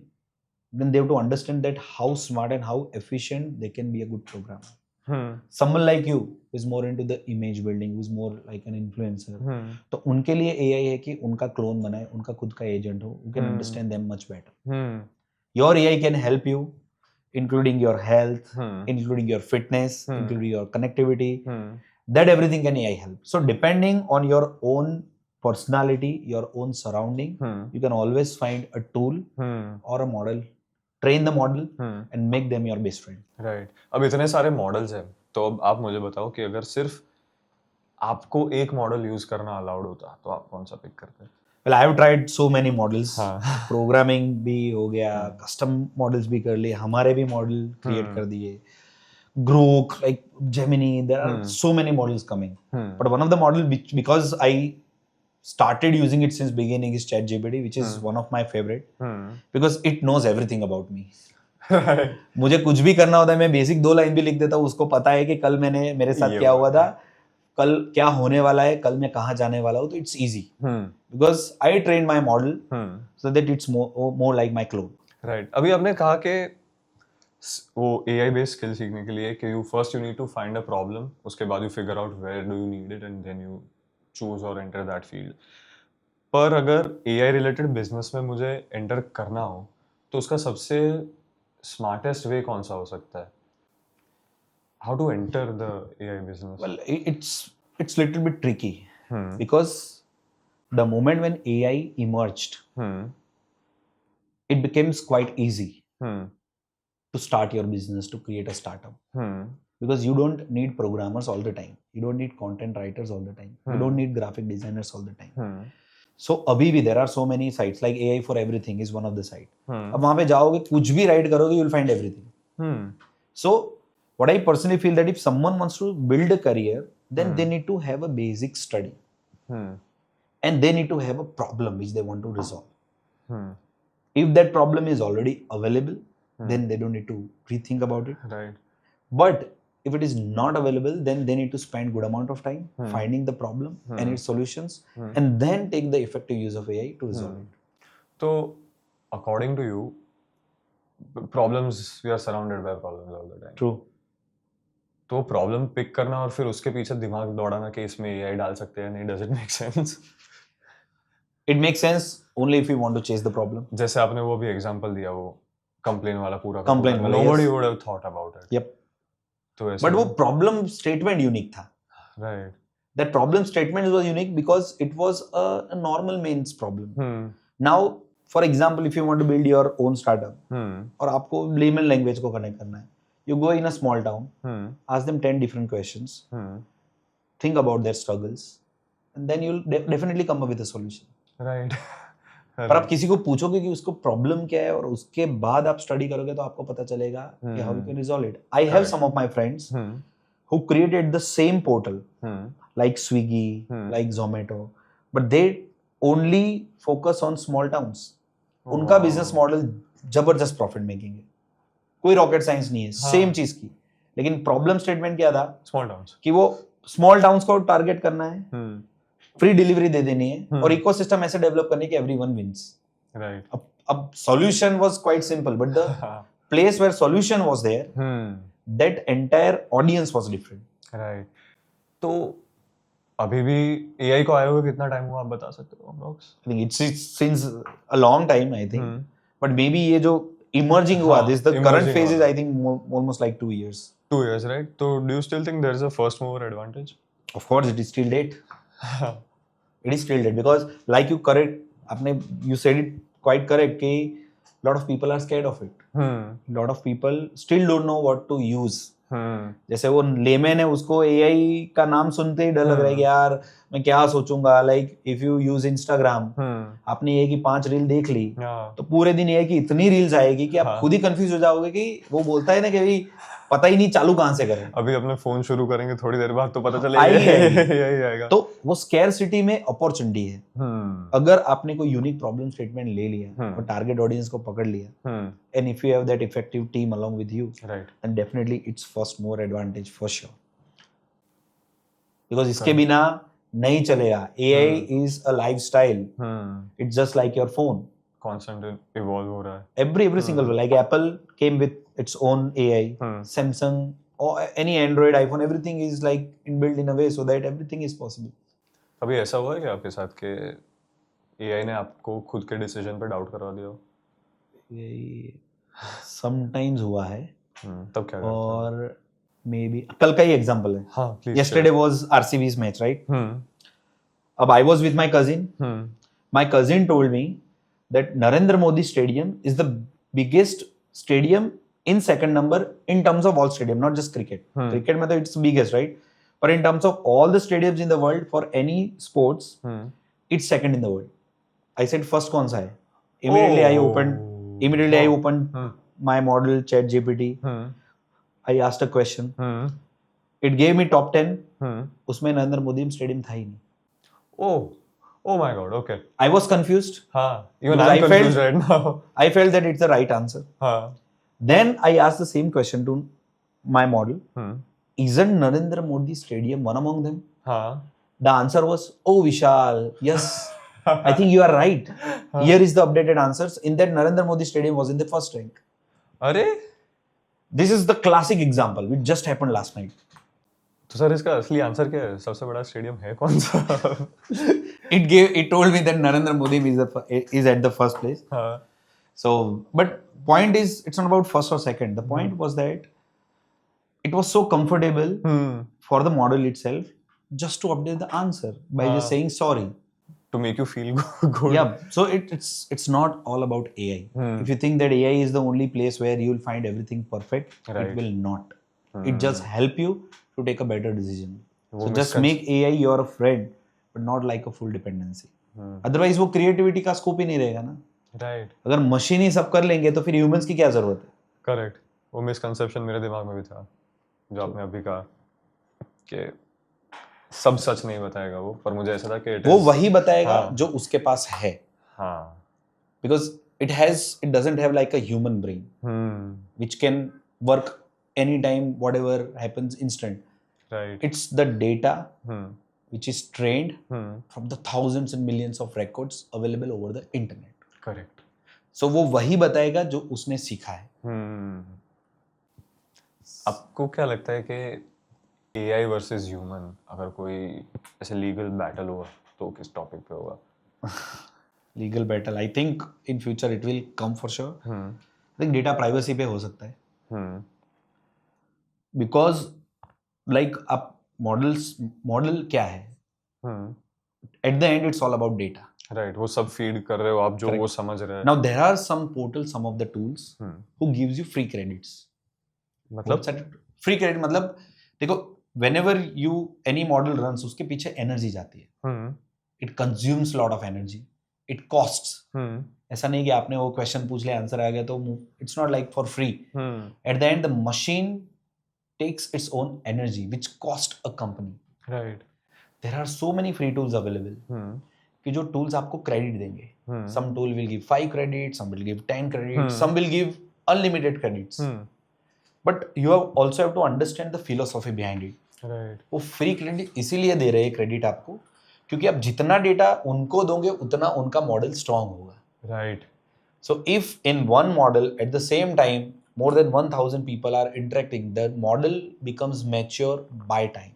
then they have to understand that how smart and how efficient they can be a good programmer. Someone like you who is more into the image building, who is more like an influencer, तो उनके लिए AI है कि उनका clone बनाए, उनका खुद का एजेंट हो, who can understand them much better. Your AI can help you, including your health, including your fitness, including your connectivity. That everything can AI help. So depending on your own personality, your own surrounding, you can always find a tool or a model, train the model and make them your best friend. Right. अब इतने सारे models हैं, तो अब आप मुझे बताओ कि अगर सिर्फ आपको एक मॉडल यूज करना अलाउड होता तो आप कौन सा पिक करते? Well, I have tried so many models. Programming भी हो गया, custom models भी कर लिए, हमारे भी मॉडल क्रिएट कर दिए, Grok, like Gemini, there are so many models coming. But one of the models which, because I started using it since beginning, is ChatGPT, which is one of my favorite, because it knows everything about me. मुझे कुछ भी करना होता है, मैं basic 2 line भी लिख देता हूँ, उसको पता है कि कल मेरे साथ क्या हुआ था, कल क्या होने वाला है, कल मैं कहाँ जाने वाला हूँ, तो it's easy because I train my model so that it's more like my clone. Right. अभी आपने कहा कि वो एआई बेस्ड स्किल सीखने के लिए कि you need to find a problem, उसके बाद you figure out where do you need it and then you choose और एंटर दैट फील्ड। पर अगर एआई रिलेटेड बिजनेस में मुझे एंटर करना हो तो उसका सबसे स्मार्टेस्ट वे कौन सा हो सकता है? How to enter the AI business? Well, it's little bit tricky because the moment when AI emerged, it becomes quite easy to start your business, to create a startup. Because you don't need programmers all the time. You don't need content writers all the time. You don't need graphic designers all the time. So अभी भी there are so many sites like AI for everything is one of the site. अब वहाँ पे जाओगे कुछ भी write करोगे you'll find everything. So what I personally feel that if someone wants to build a career, then they need to have a basic study. And they need to have a problem which they want to resolve. If that problem is already available, then they don't need to rethink about it. Right. But if it is not available, then they need to spend good amount of time finding the problem and its solutions, and then take the effective use of AI to resolve it. So, according to you, problems, we are surrounded by problems all the time. True. तो problem pick करना और फिर उसके पीछे दिमाग दौड़ाना कि इसमें AI डाल सकते हैं नहीं, does it make sense? It makes sense only if you want to chase the problem. जैसे आपने वो भी एग्जांपल दिया वो कंप्लेन वाला पूरा Complain वाला, nobody yes. would have thought about it. Yep. तो ऐसे But वो problem statement unique था. right. That problem statement was unique because it was a normal man's problem. Now, for example, if you want to build your own startup और आपको layman language को connect करना है, you go in a small town, ask them 10 different questions, think about their struggles, and then you'll definitely come up with a solution. Right. पर आप किसी को पूछोगे कि उसको प्रॉब्लम क्या है और उसके बाद आप स्टडी करोगे तो आपको पता चलेगा कि how you can resolve it. I have some of my friends who created the same portal like Swiggy, like Zomato, but they only focus on small towns. उनका बिजनेस मॉडल जबरदस्त प्रॉफिट मेकिंग है, कोई rocket science नहीं है, same चीज की. लेकिन problem statement क्या था? Small towns. कि वो स्मॉल टाउन्स को टारगेट करना है, फ्री डिलीवरी दे देनी है और इकोसिस्टम ऐसे डेवलप करने की एवरीवन विंस. राइट. अब solution was quite simple, but the place where solution was there, that entire audience was different. Right. तो अभी भी एआई को आए हुए कितना टाइम हुआ आप बता सकते हो approx? I think it's since a long time I think, but may be ये जो इमर्जिंग हुआ, this the current phase is I think almost like 2 years. 2 years, right? So do you still think there is a first mover advantage? Of course it is still late. It is still late because like you correct, आपने you said it quite correct कि lot of people are scared of it. Lot of people still don't know what to use. जैसे वो layman है, उसको AI का नाम सुनते ही डर लग रहा है कि यार मैं क्या सोचूंगा. Like if you use Instagram, आपने AI की 5 रील देख ली तो पूरे दिन AI की इतनी रील्स आएगी कि आप खुद ही कंफ्यूज हो जाओगे कि वो बोलता है ना कि भाई पता ही नहीं चालू कहां से करें. अभी अपने फोन शुरू करेंगे थोड़ी देर बाद तो पता चलेगा यही आएगा. तो वो स्कैरसिटी में अपॉर्चुनिटी है. अगर आपने कोई यूनिक प्रॉब्लम स्टेटमेंट ले लिया और टारगेट ऑडियंस को पकड़ लिया, and if you have that effective team along with you, right, then definitely it's first more advantage for sure. Because इसके बिना नहीं चलेगा. AI is a lifestyle. It's just like your phone, constant evolve हो रहा है. every single way. Like Apple came with its own AI, Samsung or any Android, iPhone, everything is like inbuilt in a way so that everything is possible. कभी ऐसा हुआ है कि आपके साथ के AI ने आपको खुद के डिसीजन पे डाउट करवा दिया हो? Sometimes हुआ है. तब क्या करते हो? और मे बी कल का ही एग्जांपल है. हाँ, please. Yesterday was RCB's match, right? अब I was with my cousin. My cousin told me that Narendra Modi Stadium is the biggest stadium in second number in terms of all stadium, not just cricket. Cricket mein to it's biggest, right? But in terms of all the stadiums in the world for any sports, it's second in the world. I said first kaun sa hai? Immediately I opened my model ChatGPT. I asked a question. It gave me top 10. उसमें Narendra Modi stadium था ही नहीं. Oh my God, okay. I was confused. Even I'm confused right now. I felt that it's the right answer. Then I asked the same question to my model. Isn't Narendra Modi Stadium one among them? The answer was, oh Vishal, yes, I think you are right. Here is the updated answers. In that Narendra Modi Stadium was in the first rank. अरे? This is the classic example which just happened last night. तो sir इसका असली answer क्या है? सबसे बड़ा stadium है कौन सा? It told me that Narendra Modi is at the first place. So, but point is, it's not about first or second. The point was that it was so comfortable Hmm. for the model itself just to update the answer by just saying sorry. To make you feel good. Yeah, so it's not all about AI. Hmm. If you think that AI is the only place where you'll find everything perfect, Right. it will not. It just help you to take a better decision. वो So just make AI your friend, but not like a full dependency. Otherwise वो creativity का scope ही नहीं रहेगा ना. Right अगर machine ही सब कर लेंगे तो फिर ह्यूमंस की क्या जरूरत है. करेक्ट वो मिसकंसेप्शन मेरे दिमाग में भी था जो आपने अभी कहा कि सब सच नहीं बताएगा वो पर मुझे ऐसा था कि वो वही बताएगा जो उसके पास है. हाँ Because it doesn't have like a human brain which can work anytime, whatever happens instant. Right It's the data which is trained from the thousands and millions of records available over the internet. Correct So वो वही बताएगा जो उसने सीखा है. आपको क्या लगता है कि एआई वर्सेस ह्यूमन अगर कोई ऐसे लीगल बैटल हुआ तो किस टॉपिक पे होगा? Legal battle, I think in future it will come for sure. I think data privacy पे हो सकता है. Because like आप मॉडल क्या है? At the end it's all about data. Right वो सब फीड कर रहे हो आप जो वो समझ रहे हैं Now there are some portals, some of the tools who gives you free credits. मतलब फ्री क्रेडिट मतलब देखो whenever you any model runs उसके पीछे एनर्जी जाती है. It consumes lot of energy. It costs. ऐसा नहीं कि आपने वो क्वेश्चन पूछ लिया आंसर आ गया तो it's not like for free. At the end the machine takes its own energy which cost a company. Right There are so many free tools available कि जो tools आपको क्रेडिट देंगे. Some tool will give 5 credits, some will give 10 credits, some will give unlimited credits. But you also have to understand the philosophy behind it. Right वो free credit इसीलिए दे रहे हैं credit आपको क्योंकि आप जितना डेटा उनको दोगे उतना उनका मॉडल स्ट्रांग होगा. Right So if in one model at the same time more than 1000 people are interacting, the model becomes mature by time.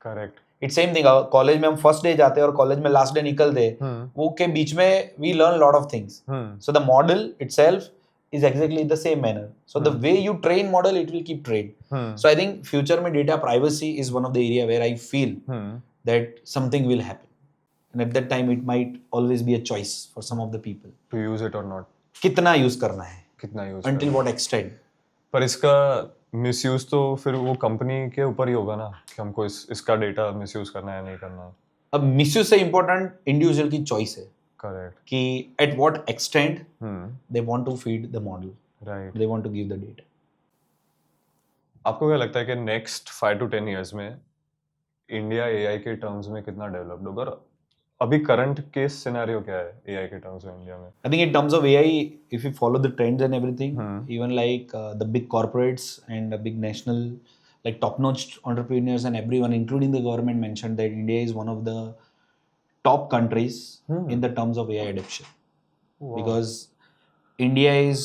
Correct It's same thing. College में हम फर्स्ट डे जाते हैं और कॉलेज में last day निकलते वो के बीच में we learn lot of things. So the model itself is exactly the same manner. So the way you train model, it will keep trained. So I think future में data privacy is one of the area where I feel that something will happen. And at that time, it might always be a choice for some of the people. To use it और not कितना use करना है? कितना use Until what extent? पर इसका misuse तो फिर वो कंपनी के ऊपर ही होगा ना कि हमको इसका डेटा मिसयूज करना है नहीं करना. अब मिसयूज से इम्पोर्टेंट इंडिविजुअल की चॉइस है करेक्ट कि at what extent they want to feed the model. Right They want to give the data. आपको क्या लगता है कि नेक्स्ट 5 to 10 years में इंडिया एआई के टर्म्स में कितना डेवलप्ड होगा और अभी करंट केस सिनेरियो क्या है एआई के टर्म्स में इंडिया में? I think in terms of AI, if you follow the trends and everything, even like the big corporates and the big national, like top-notch entrepreneurs and everyone, including the government, mentioned that India is one of the top countries in the terms of AI adoption. Wow. Because India is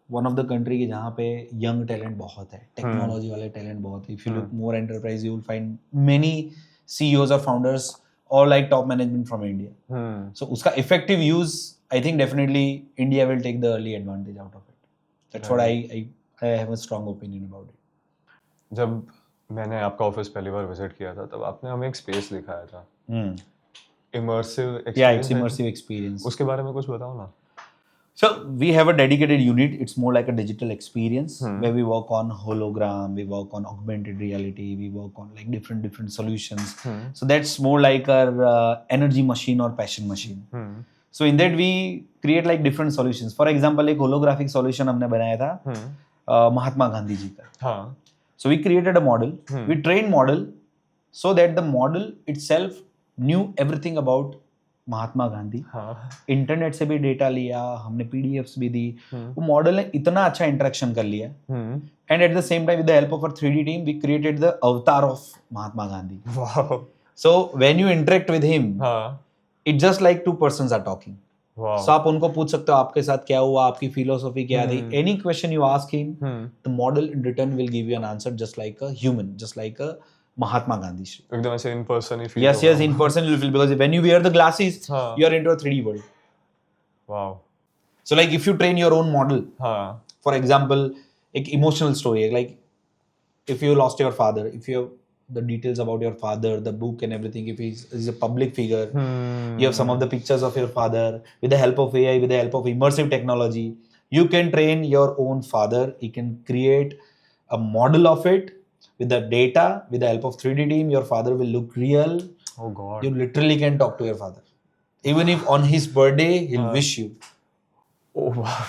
one of the country की जहाँ पे young talent बहुत है, technology वाले talent बहुत है. If you look more enterprise, you will find many CEOs or founders or like top management from India. So उसका effective use, I think definitely India will take the early advantage out of it. That's what I have a strong opinion about it. जब मैंने आपका office पहली बार visit किया था तब आपने हमें एक स्पेस दिखाया था immersive Yeah, it's immersive experience. उसके बारे में कुछ बताओ ना. So we have a dedicated unit. It's more like a digital experience where we work on hologram, we work on augmented reality, we work on like different solutions. So that's more like our energy machine or passion machine. So in that we create like different solutions. For example, एक holographic solution हमने बनाया था महात्मा गांधी जी का. हाँ So we created a model. We trained model so that the model itself knew everything about Mahatma Gandhi. Internet से भी data लिया हमने, पीडीएफ्स भी दी. वो मॉडल ने इतना अच्छा इंटरेक्शन कर लिया and at the same time with the help of our 3D team we created the avatar of Mahatma Gandhi. So when you interact with him it just like two persons are talking. So आप उनको पूछ सकते हो आपके साथ क्या हुआ, आपकी फिलोसफी क्या थी. Any question you ask him the model in return will give you an answer just like a human, just like a Mahatma Gandhi. एकदम ऐसे in person he feel Yes, होगा. in person you'll feel because when you wear the glasses, you are into a 3D world. Wow. So like if you train your own model, हाँ. for example, एक emotional story है, like if you lost your father, if you have the details about your father, the book and everything, if he's a public figure, you have some of the pictures of your father. With the help of AI, with the help of immersive technology, you can train your own father. He can create a model of it with the data. With the help of 3D team, your father will look real. Oh God. You literally can talk to your father, even if on his birthday he'll wish you. Oh wow.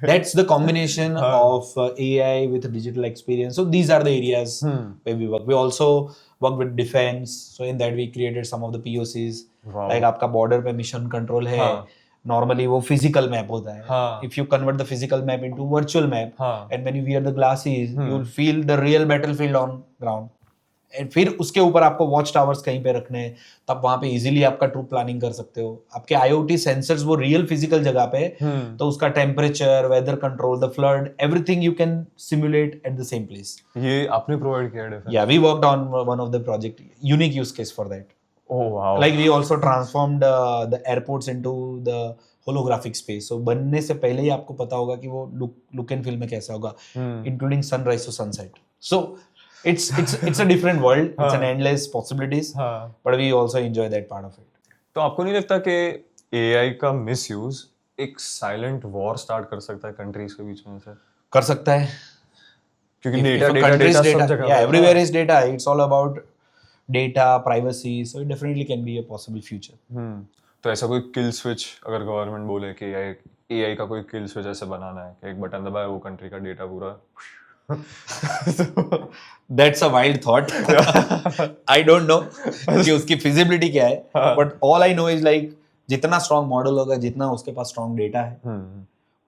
That's the combination of AI with digital experience. So these are the areas where we work. We also work with defense. So in that we created some of the POCs. Wow. Like आपका border पे mission control है. Normally वो physical map होता है. If you convert the physical map into virtual map, and when you wear the glasses, you'll feel the real battlefield on ground. And फिर उसके ऊपर आपको वॉच टावर्स कहीं पे रखने हैं, तब वहां पे इजीली आपका ट्रूप प्लानिंग कर सकते हो. आपके IoT सेंसर्स वो रियल फिजिकल जगह पे है, तो उसका temperature, weather control, the flood, everything you can simulate at the same place. ये आपने प्रोवाइड किया है? या we worked on one of the project, unique use case for that. Oh wow. Like we also transformed the airports into the holographic space. So बनने से पहले ही आपको पता होगा कि वो look and feel में कैसा होगा, including sunrise to sunset. So it's a different world. It's an endless possibilities. But we also enjoy that part of it. तो आपको नहीं लगता कि AI का मिसयूज एक साइलेंट वॉर स्टार्ट कर सकता है कंट्रीज के बीच में से? कर सकता है, क्योंकि डेटा सब जगह, everywhere is data. It's all about data, privacy. So it definitely can be a possible future. तो ऐसा कोई किल स्विच अगर गवर्नमेंट बोले कि AI का कोई किल स्विच ऐसे बनाना है कि एक बटन दबाए वो कंट्री का डेटा पूरा That's a wild thought. I don't know कि उसकी feasibility क्या है, but all I know is like जितना strong model होगा, जितना उसके पास strong data है,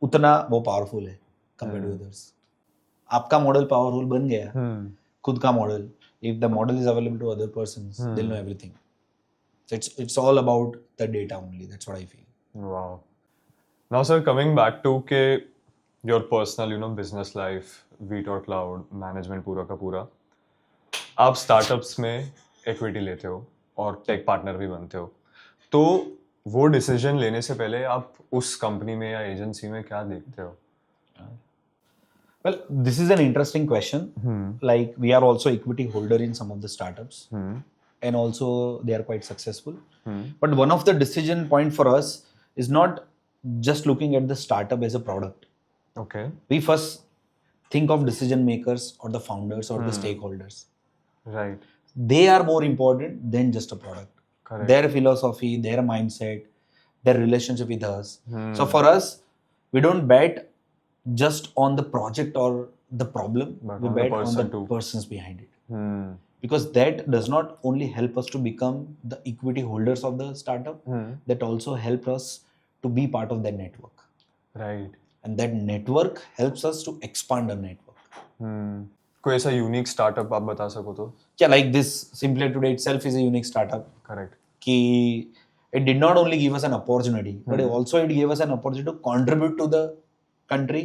उतना वो powerful है compared to others. आपका model powerful बन गया, खुद का model, if the model is available to other persons, they'll know everything. So it's all about the data only. That's what I feel. Wow. Now, sir, coming back to के your personal, business life, VTOR Cloud, management पूरा का पूरा, आप startups में equity लेते हो और tech partner भी बनते हो, तो वो decision लेने से पहले आप उस company में या agency में क्या देखते हो? Well, this is an interesting question. Like we are also equity holder in some of the startups, and also they are quite successful. But one of the decision point for us is not just looking at the startup as a product. Okay. We first think of decision makers or the founders or the stakeholders. Right. They are more important than just a product. Correct. Their philosophy, their mindset, their relationship with us. So for us, we don't bet just on the project or the problem, but we bet on the persons behind it. Because that does not only help us to become the equity holders of the startup, that also help us to be part of that network. Right. And that network helps us to expand our network. कोई ऐसा unique startup आप बता सको तो? Yeah, like this Simpler Today itself is a unique startup. Correct. कि it did not only give us an opportunity, but also it gave us an opportunity to contribute to the country.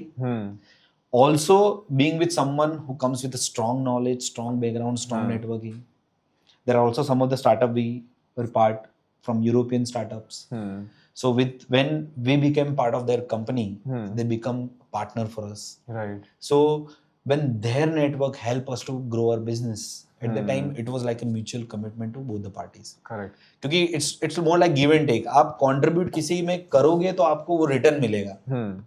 Also being with someone who comes with a strong knowledge, strong background, strong networking. There are also some of the startup we were part from European startups. So when we became part of their company, they become partner for us. Right. So when their network help us to grow our business, at the time it was like a mutual commitment to both the parties. Correct. क्योंकि it's more like give and take. आप contribute किसी में करोगे तो आपको वो return मिलेगा.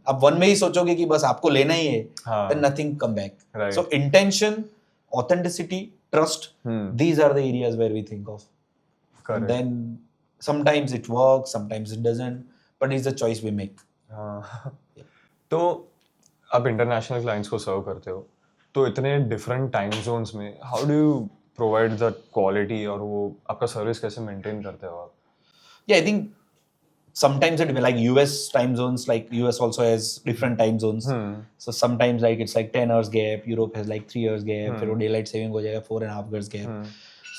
आप one में ही सोचोगे कि बस आपको लेना ही है, then nothing come back. Right. So intention, authenticity, trust, these are the areas where we think of. Correct. And then sometimes it works, sometimes it doesn't, but it's the choice we make. तो आप international clients को सर्व करते हो, तो इतने different time zones में how do you provide the quality और वो आपका सर्विस कैसे मेंटेन करते हो आप? Yeah, I think sometimes it like US time zones, like US also has different time zones. So sometimes like it's like 10 hours gap, Europe has like 3 hours gap, फिर वो daylight saving हो जाएगा 4.5 hours gap.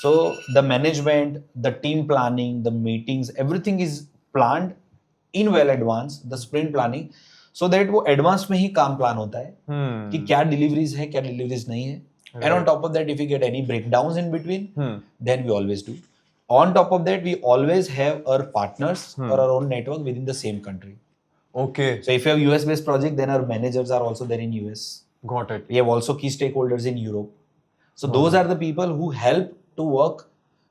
So the management, the team planning, the meetings, everything is planned in well advance, the sprint planning, so that वो advance में ही काम plan होता है कि क्या डिलीवरीज है, क्या डिलीवरीज नहीं है. And on top of that, if we get any breakdowns in between, then we always do. On top of that, we always have our partners or our own network within the same country. Okay. So if you have US based project, then our managers are also there in US. Got it. We have also key stakeholders in Europe. So those are the people who help to work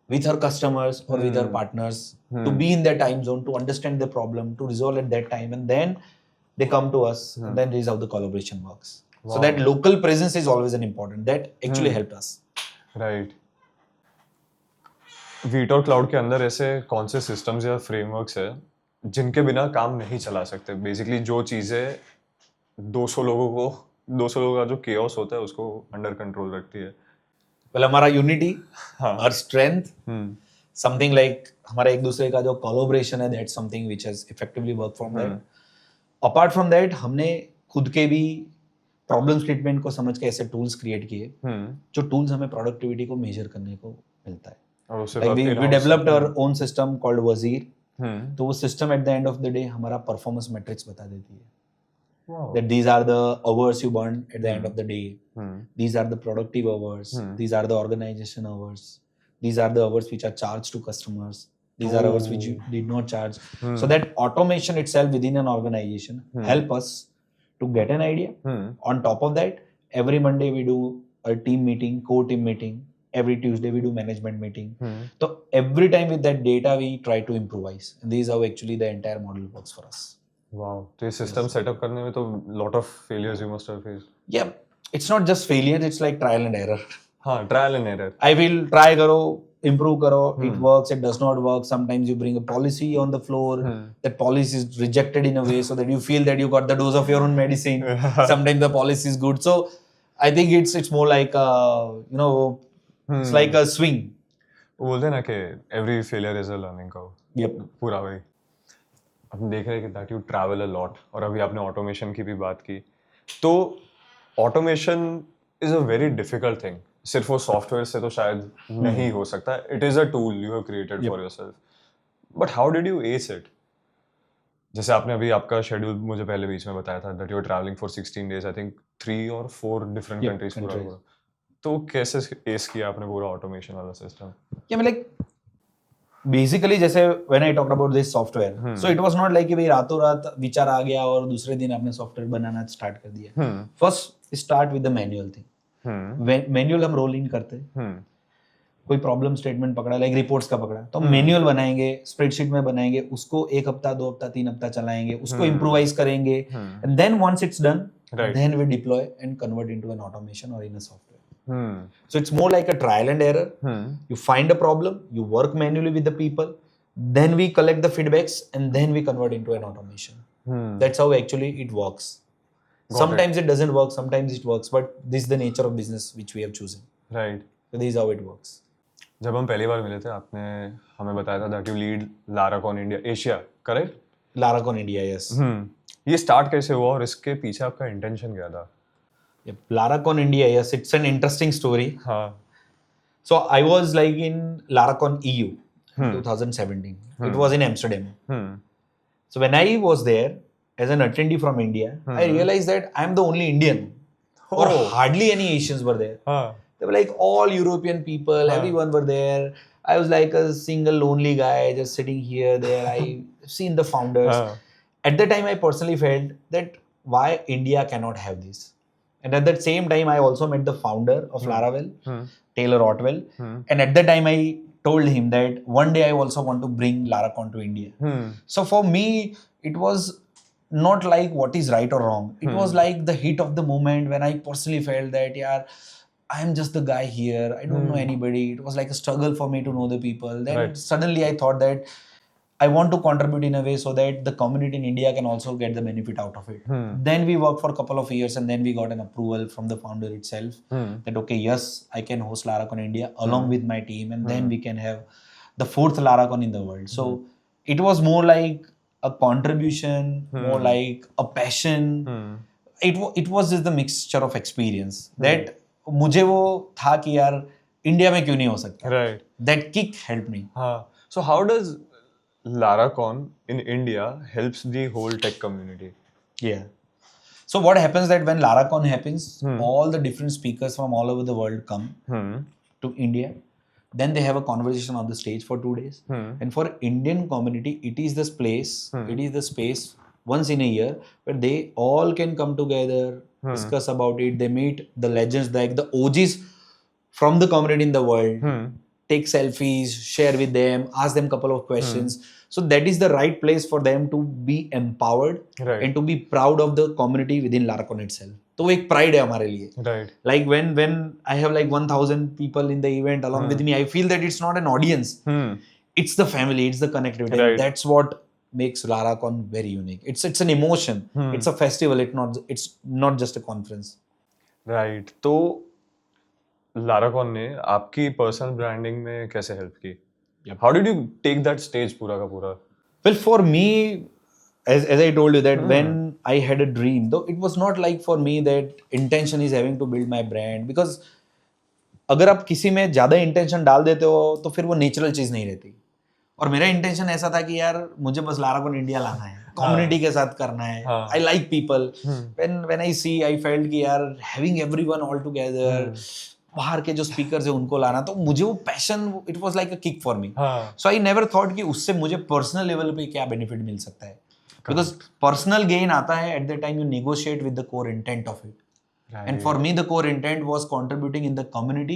with our customers or with our partners to be in their time zone, to understand the problem, to resolve at that time, and then they come to us, and then this is how the collaboration works. So that local presence is always an important. That actually helped us. Right. वीटॉर cloud के अंदर ऐसे कौन से systems या frameworks है जिनके बिना काम नहीं चला सकते? बेसिकली जो चीज़ें 200 लोगों का जो केओस होता है उसको अंडर कंट्रोल रखती है. Well, हमारा unity, our strength, something like हमारा एक दूसरे का जो कोलैबोरेशन है, that's something which has effectively worked from that. Apart from that, हमने खुद के भी प्रॉब्लम स्टेटमेंट को समझ के ऐसे टूल्स क्रिएट किए जो टूल्स हमें प्रोडक्टिविटी को मेजर करने को मिलता है. Like we developed our own system called Wazir. तो वो system at the end of the day हमारा परफॉर्मेंस मैट्रिक्स बता देती है. That these are the hours you burn at the end of the day. These are the productive hours. These are the organization hours. These are the hours which are charged to customers. These are hours which you did not charge. So that automation itself within an organization help us to get an idea. On top of that, every Monday we do a team meeting, core team meeting. Every Tuesday we do management meeting. So every time with that data we try to improvise. And this is how actually the entire model works for us. Wow. तो ये system setup करने में तो lot of failures you must have faced. Yeah, it's not just failure, it's like trial and error. हाँ, trial and error. I will try करो, improve करो, it works, it does not work. Sometimes you bring a policy on the floor, that policy is rejected in a way so that you feel that you got the dose of your own medicine. Sometimes the policy is good. So I think it's more like it's like a swing. वो बोलते हैं ना कि every failure is a learning curve. Yep. पूरा वही. हम देख रहे हैं कि that you travel a lot और अभी आपने automation की भी बात की. तो automation is a very difficult thing. सिर्फ वो सॉफ्टवेयर से तो शायद नहीं हो सकता. It is a tool you have created for yourself. But how did you ace it? जैसे आपने अभी आपका शेड्यूल मुझे पहले बीच में बताया था that you are traveling for 16 days. I think 3 or 4 different countries पूरा हुआ. तो कैसे एस किया आपने पूरा ऑटोमेशन वाला सिस्टम? Yeah, like basically जैसे when I talked about this software, so it was not like कि भाई रातों रात विचार आ गया और दूसरे दिन आपने सॉफ्टवेयर बनाना स्टार्ट कर दिया. First start with the manual thing. Manual हम रोल इन करते हैं. कोई प्रॉब्लम स्टेटमेंट पकड़ा, लाइक रिपोर्ट्स का पकड़ा, तो मैनुअल बनाएंगे, स्प्रेडशीट में बनाएंगे, उसको 1 हफ्ता 2 हफ्ता 3 हफ्ता चलाएंगे, उसको इम्प्रोवाइज करेंगे, and then once it's done, then we deploy and convert into an automation और in a software. So it's more like a trial and error. You find a problem, you work manually with the people, then we collect the feedbacks and then we convert into an automation. That's how actually it works. Sometimes it doesn't work, sometimes it works, but this is the nature of business which we have chosen. Right. So this is how it works. जब हम पहली बार मिले थे आपने हमें बताया था that you lead Laracon India Asia, correct? Laracon India, yes. ये स्टार्ट कैसे हुआ और इसके पीछे आपका इंटेंशन क्या था? Yep. Laracon India, yes, it's an interesting story. हाँ. So I was like in Laracon EU, 2017. It was in Amsterdam. So when I was there as an attendee from India, I realized that I'm the only Indian, or hardly any Asians were there. They were like all European people, everyone were there. I was like a single lonely guy just sitting here, there. I seen the founders. At that time, I personally felt that why India cannot have this. And at that same time, I also met the founder of Laravel, Taylor Otwell. And at that time, I told him that one day I also want to bring Laracon to India. So for me, it was not like what is right or wrong. It was like the heat of the moment when I personally felt that, yeah, I'm just the guy here. I don't know anybody. It was like a struggle for me to know the people. Then suddenly I thought that I want to contribute in a way so that the community in India can also get the benefit out of it. Then we worked for a couple of years and then we got an approval from the founder itself that, okay, yes, I can host Laracon India along with my team, and then we can have the 4th Laracon in the world. So it was more like a contribution, more like a passion. It was just the mixture of experience that मुझे वो था कि यार India में क्यों नहीं हो सकता. Right. That kick helped me. So how does Laracon in India helps the whole tech community? Yeah. So what happens that when Laracon happens, all the different speakers from all over the world come to India. Then they have a conversation on the stage for 2 days. And for Indian community, it is this place, it is the space once in a year where they all can come together, discuss about it. They meet the legends like the OGs from the community in the world, Hmm. take selfies, share with them, ask them couple of questions. So that is the right place for them to be empowered Right. and to be proud of the community within Laracon itself. तो वो एक pride है हमारे लिए. Right. Like when I have like 1,000 people in the event along with me, I feel that it's not an audience. Hmm. It's the family, it's the connectivity. Right. And that's what makes Laracon very unique. It's an emotion. It's a festival. It's not just a conference. Right. तो लाराकॉन ने आपकी personal branding में कैसे help की? How did you take that stage पूरा का पूरा? Well, for me, as I told you that when I had a dream, though it was not like for me that intention is having to build my brand, because अगर आप किसी में ज़्यादा intention डाल देते हो तो फिर वो नेचुरल चीज़ नहीं रहती. और मेरा इंटेंशन ऐसा था कि यार मुझे बस लाराकॉन इंडिया लाना है, कम्युनिटी के साथ करना है. I like people. When I see, I felt कि यार हैविंग एवरीवन ऑल टुगेदर, बाहर के जो स्पीकर्स है उनको लाना, तो मुझे वो passion, it was like a kick for me. So I never thought कि उससे मुझे पर्सनल लेवल पे क्या बेनिफिट मिल सकता है, बिकॉज पर्सनल गेन आता है at the time you negotiate with the core intent of it. And for me, the core intent was contributing in the community.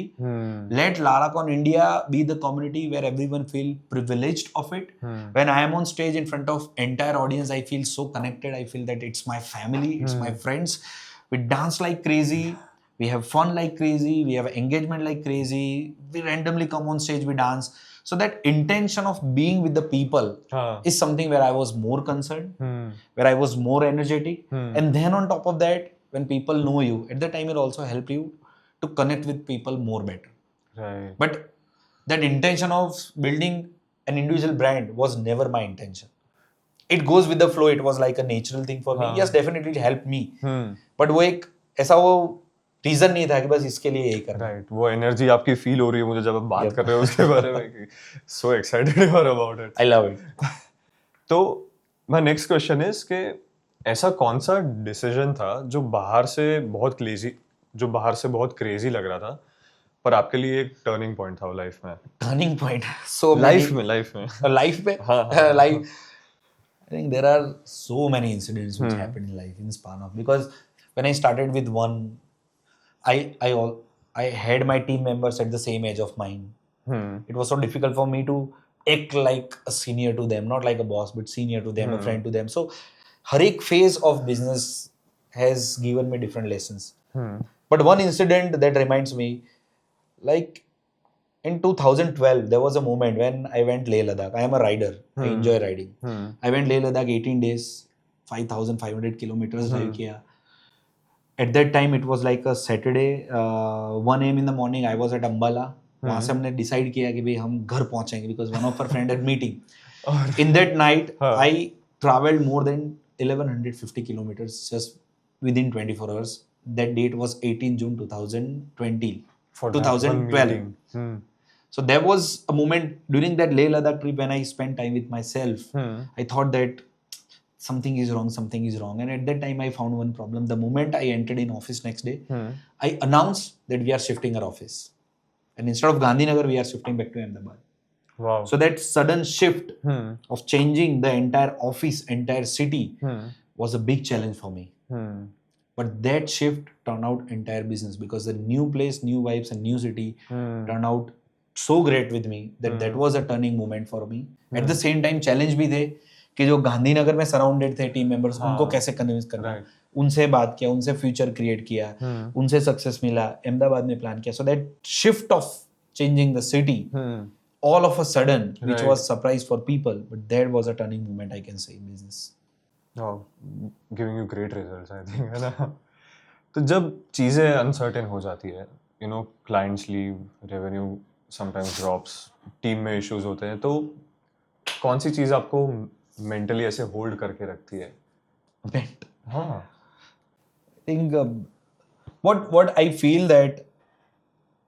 Let Laracon India be the community where everyone feel privileged of it. When I am on stage in front of entire audience, I feel so connected. I feel that it's my family, it's my friends. We dance like crazy. We have fun like crazy. We have engagement like crazy. We randomly come on stage, we dance. So that intention of being with the people is something where I was more concerned, where I was more energetic. And then on top of that, when people know you, at that time it also help you to connect with people more better. Right. But that intention of building an individual brand was never my intention. It goes with the flow. It was like a natural thing for me. Yes, definitely it helped me. But वो एक ऐसा वो reason नहीं था कि बस इसके लिए यही करना. राइट. वो एनर्जी आपकी फील हो रही है मुझे जब आप बात कर रहे हो उसके बारे में. So excited you are about it. I love it. तो माय नेक्स्ट क्वेश्चन इज कि ऐसा कौन सा डिसीजन था जो बाहर से बहुत क्रेजी लग रहा था, पर आपके लिए एक टर्निंग पॉइंट था वो लाइफ में? टर्निंग पॉइंट सो लाइफ में life I think there are so many incidents which happened in life in span of, because when I started with one, I had my team members at the same age of mine. It was so difficult for me to act like a senior to them, not like a boss, but senior to them, a friend to them. So हर एक phase of business has given me different lessons. But one incident that reminds me, like in 2012, there was a moment when I went Leh Ladakh. I am a rider. I enjoy riding. I went Leh Ladakh 18 days, 5,500 kilometers drive किया. At that time, it was like a Saturday, 1 a.m. in the morning. I was at Ambala. वहाँ से हमने decide किया कि भाई हम घर पहुँचेंगे, because one of our friend had meeting. In that night, I traveled more than 1,150 kilometers just within 24 hours. That date was 18 June 2020. For 2012. So there was a moment during that Leh Ladakh trip when I spent time with myself. I thought that something is wrong. And at that time I found one problem. The moment I entered in office next day, I announced that we are shifting our office. And instead of Gandhinagar, we are shifting back to Ahmedabad. Wow. So that sudden shift of changing the entire office, entire city was a big challenge for me. But that shift turned out entire business, because the new place, new vibes and new city turned out so great with me that was a turning moment for me. At the same time challenge भी थे कि जो गांधीनगर में surrounded थे team members, उनको कैसे convince करना. उनसे बात किया, उनसे फ्यूचर क्रिएट किया, उनसे सक्सेस मिला, अहमदाबाद में प्लान किया. So that shift of changing the city all of a sudden, which was surprise for people, but that was a turning moment, I can say, in business. Oh, giving you great results, I think, है ना? तो जब चीज़ें uncertain हो जाती है, you know, clients leave, revenue sometimes drops, team में issues होते हैं, तो कौन सी चीज़ आपको मेंटली ऐसे होल्ड करके रखती है? हाँ. I think what I feel that,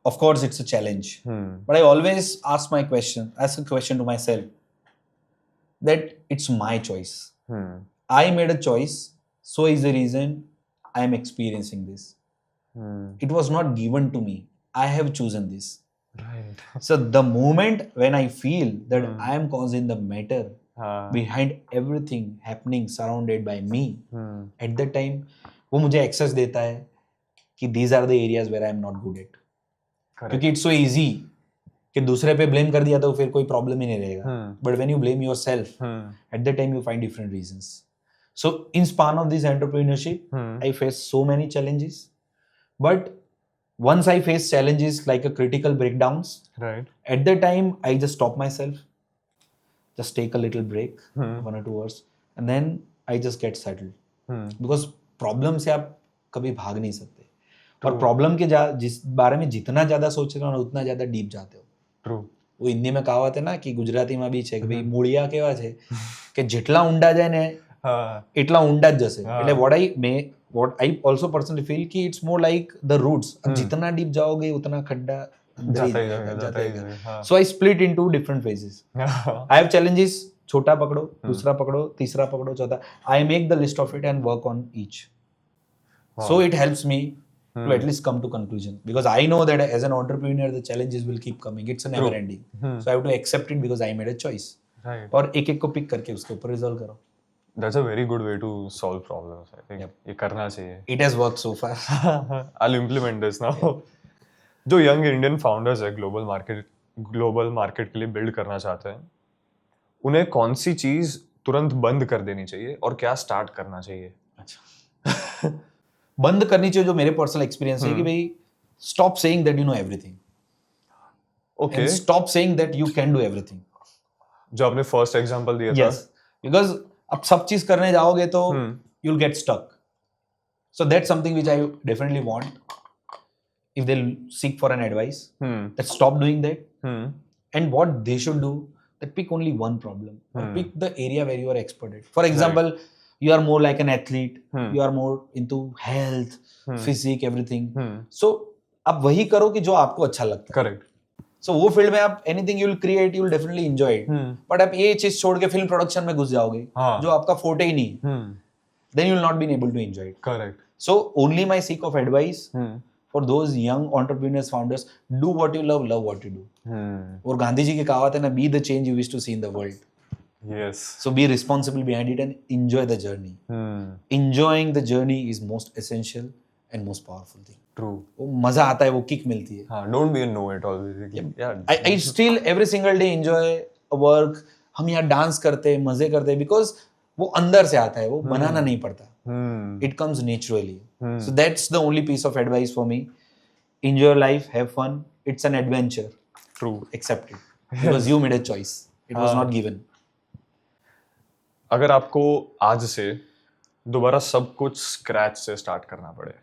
of course, it's a challenge. But I always ask a question to myself, that it's my choice. I made a choice, so is the reason I am experiencing this. It was not given to me. I have chosen this. Right. So the moment when I feel that I am causing the matter behind everything happening surrounded by me, at that time, वो मुझे access देता है कि these are the areas where I am not good at. क्योंकि it's so easy कि दूसरे पे blame कर दिया तो फिर कोई प्रॉब्लम ही नहीं रहेगा, but when you blame yourself at that time you find different reasons. So in span of this entrepreneurship I faced so many challenges, but once I faced challenges like a critical breakdowns, right, at that time I just stop myself, just take a little break, 1 or 2 hours, and then I just get settled. Because problem से आप कभी भाग नहीं सकते, और problem के जिस बारे में जितना ज्यादा सोच रहे हो ना उतना ज्यादा डीप जाते हो. true, वो हिंदी में કહાવત है ना कि ગુજરાતીમાં બી છે કે ભાઈ મૂળિયા કેવા છે કે જેટલા ઊંડા જાય ને એટલા ઊંડા જ જશે. એટલે what I also personally feel कि it's more like the roots. जितना डीप जाओगे उतना खड्डा अंदर ही जाएगा. So I split into different phases. I have challenges, छोटा पकड़ो, दूसरा पकड़ो, तीसरा पकड़ो, चौथा. I make the list of it and work on each. So it helps me to at least come to conclusion, because I know that as an entrepreneur the challenges will keep coming. It's a never ending. So I have to accept it because I made a choice. right. और एक एक को pick करके उसके ऊपर resolve करो. That's a very good way to solve problems. I think ये करना चाहिए. It has worked so far. I'll implement this now. जो यंग इंडियन फाउंडर्स है ग्लोबल मार्केट के लिए बिल्ड करना चाहते हैं, उन्हें कौन सी चीज तुरंत बंद कर देनी चाहिए और क्या स्टार्ट करना चाहिए? अच्छा. बंद करनी चाहिए जो मेरे पर्सनल एक्सपीरियंस है कि भाई stop saying that you know everything. Okay, and stop saying that you can do everything. जो आपने फर्स्ट एग्जांपल दिया था. यस, बिकॉज अब सब चीज करने जाओगे तो you will get stuck. So that's something which I definitely want if they seek for an advice, that stop doing that. And what they should do, that pick only one problem or pick the area where you are expert at. For example, you are more like an athlete, you are more into health, physique, everything. So आप वही करो कि जो आपको अच्छा लगता है. Correct. So वो फील्ड में आप anything you will create, you will definitely enjoy it. But आप ये चीज छोड़ के फिल्म प्रोडक्शन में घुस जाओगे जो आपका फोटे ही नहीं है, then you will not be able to enjoy it. Correct. So only my seek of advice for those young entrepreneurs, founders, do what you love what you do. और गांधी जी की कहावत है ना, be the change you wish to see in the world. Yes. So be responsible behind it and enjoy the journey. Enjoying the journey is most essential and most powerful thing. True. वो मजा आता है, वो kick मिलती है. हाँ, don't be a know-it-all basically. Yeah. I still every single day enjoy a work. हम यहाँ डांस करते हैं, मजे करते हैं, because वो अंदर से आता है, वो बनाना नहीं पड़ता. It comes naturally. So that's the only piece of advice for me. Enjoy life, have fun. It's an adventure. True. Accept it. Because you made a choice. It was not given. अगर आपको आज से दोबारा सब कुछ scratch से start करना पड़े,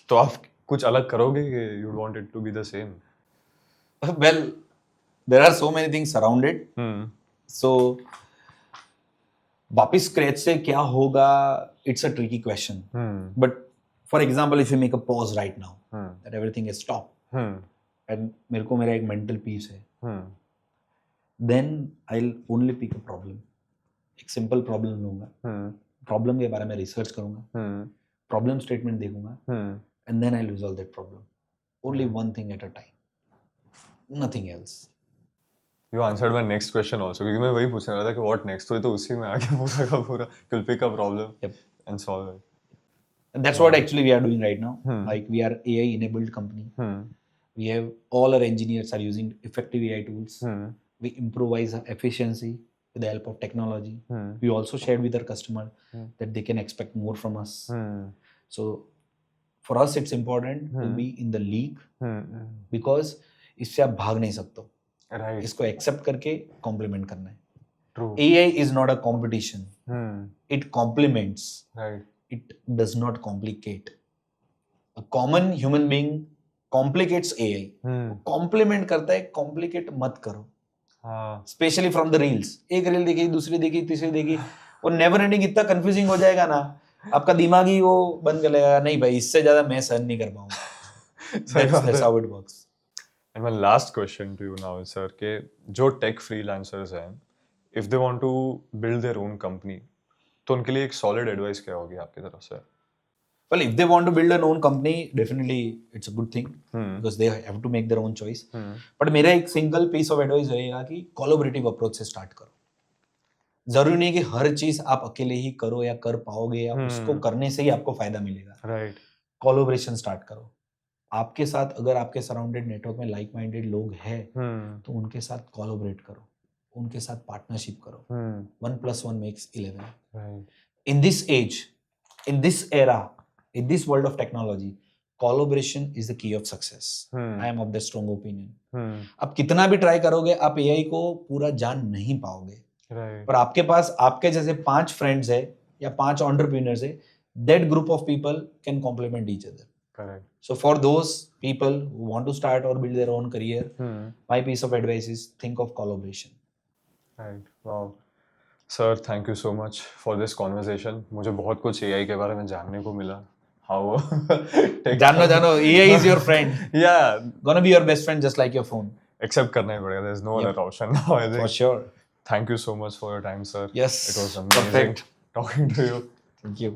तो आप कुछ अलग करोगे कि you would want it to be the same? Well, there are so many things around it. So वापिस स्क्रैच से क्या होगा, it's a tricky question. But for example if you make a pause right now that everything is stop and मेरे को मेरा एक mental peace है, then I will only pick a problem. एक सिंपल प्रॉब्लम लूंगा, प्रॉब्लम के बारे में रिसर्च करूंगा, प्रॉब्लम स्टेटमेंट देखूंगा, and then I will resolve that problem. Only one thing at a time, nothing else. You answered my next question also, क्योंकि मैं वही पूछने वाला था कि what next, तो उसी में आगे पूरा का पूरा you'll pick a problem and solve it. And that's what actually we are doing right now. Like we are AI enabled company. We have all our engineers are using effective AI tools. We improvise our efficiency with the help of technology. We also shared with our customer that they can expect more from us. So for us it's important to be in the league, because इससे आप भाग नहीं सकते. Right. इसको accept करके complement करना है. True. AI is not a competition. It complements. Right. It does not complicate. A common human being complicates AI. Complement करता है, complicate मत करो. Especially from the reels. एक रील देखी, दूसरी देखी, तीसरी देखी, वो never ending इतना confusing हो जाएगा ना, आपका दिमाग ही वो बंद कर लेगा. नहीं भाई, इससे ज्यादा मैं सहन नहीं कर पाऊंगा. That's how it works. And my last question to you now is, sir, कि जो tech freelancers हैं, if they want to build their own company, तो उनके लिए एक solid advice क्या होगी आपकी तरफ से? Well, if they want to build their own company, definitely it's a good thing, because they have to make their own choice. But मेरा एक single piece of advice रहेगा कि collaborative approach से start करो. जरूरी नहीं कि हर चीज आप अकेले ही करो या कर पाओगे, या उसको करने से ही आपको फायदा मिलेगा. Right. Collaboration start करो. आपके साथ अगर आपके सराउंडेड नेटवर्क में लाइक माइंडेड लोग हैं हम्म तो उनके साथ कोलैबोरेट करो, उनके साथ पार्टनरशिप करो. हम्म 1 + 1 makes 11. Right In this age, in this era, in this world of technology, collaboration is the key of success. I am of the strong opinion. आप कितना भी ट्राई करोगे आप एआई को पूरा जान नहीं पाओगे, राइट पर आपके पास आपके जैसे 5 फ्रेंड्स है या 5 एंटरप्रेन्योर्स है, that group of people can complement each other. Correct So for those people who want to start or build their own career, my piece of advice is think of collaboration. Right wow sir, thank you so much for this conversation. मुझे बहुत कुछ AI के बारे में जानने को मिला. How जानो AI is your friend, या gonna be your best friend just like your phone. Accept करना ही पड़ेगा. There is no other option now I For think. sure. Thank you so much for your time, sir. Yes. It was amazing Perfect. talking to you. Thank you.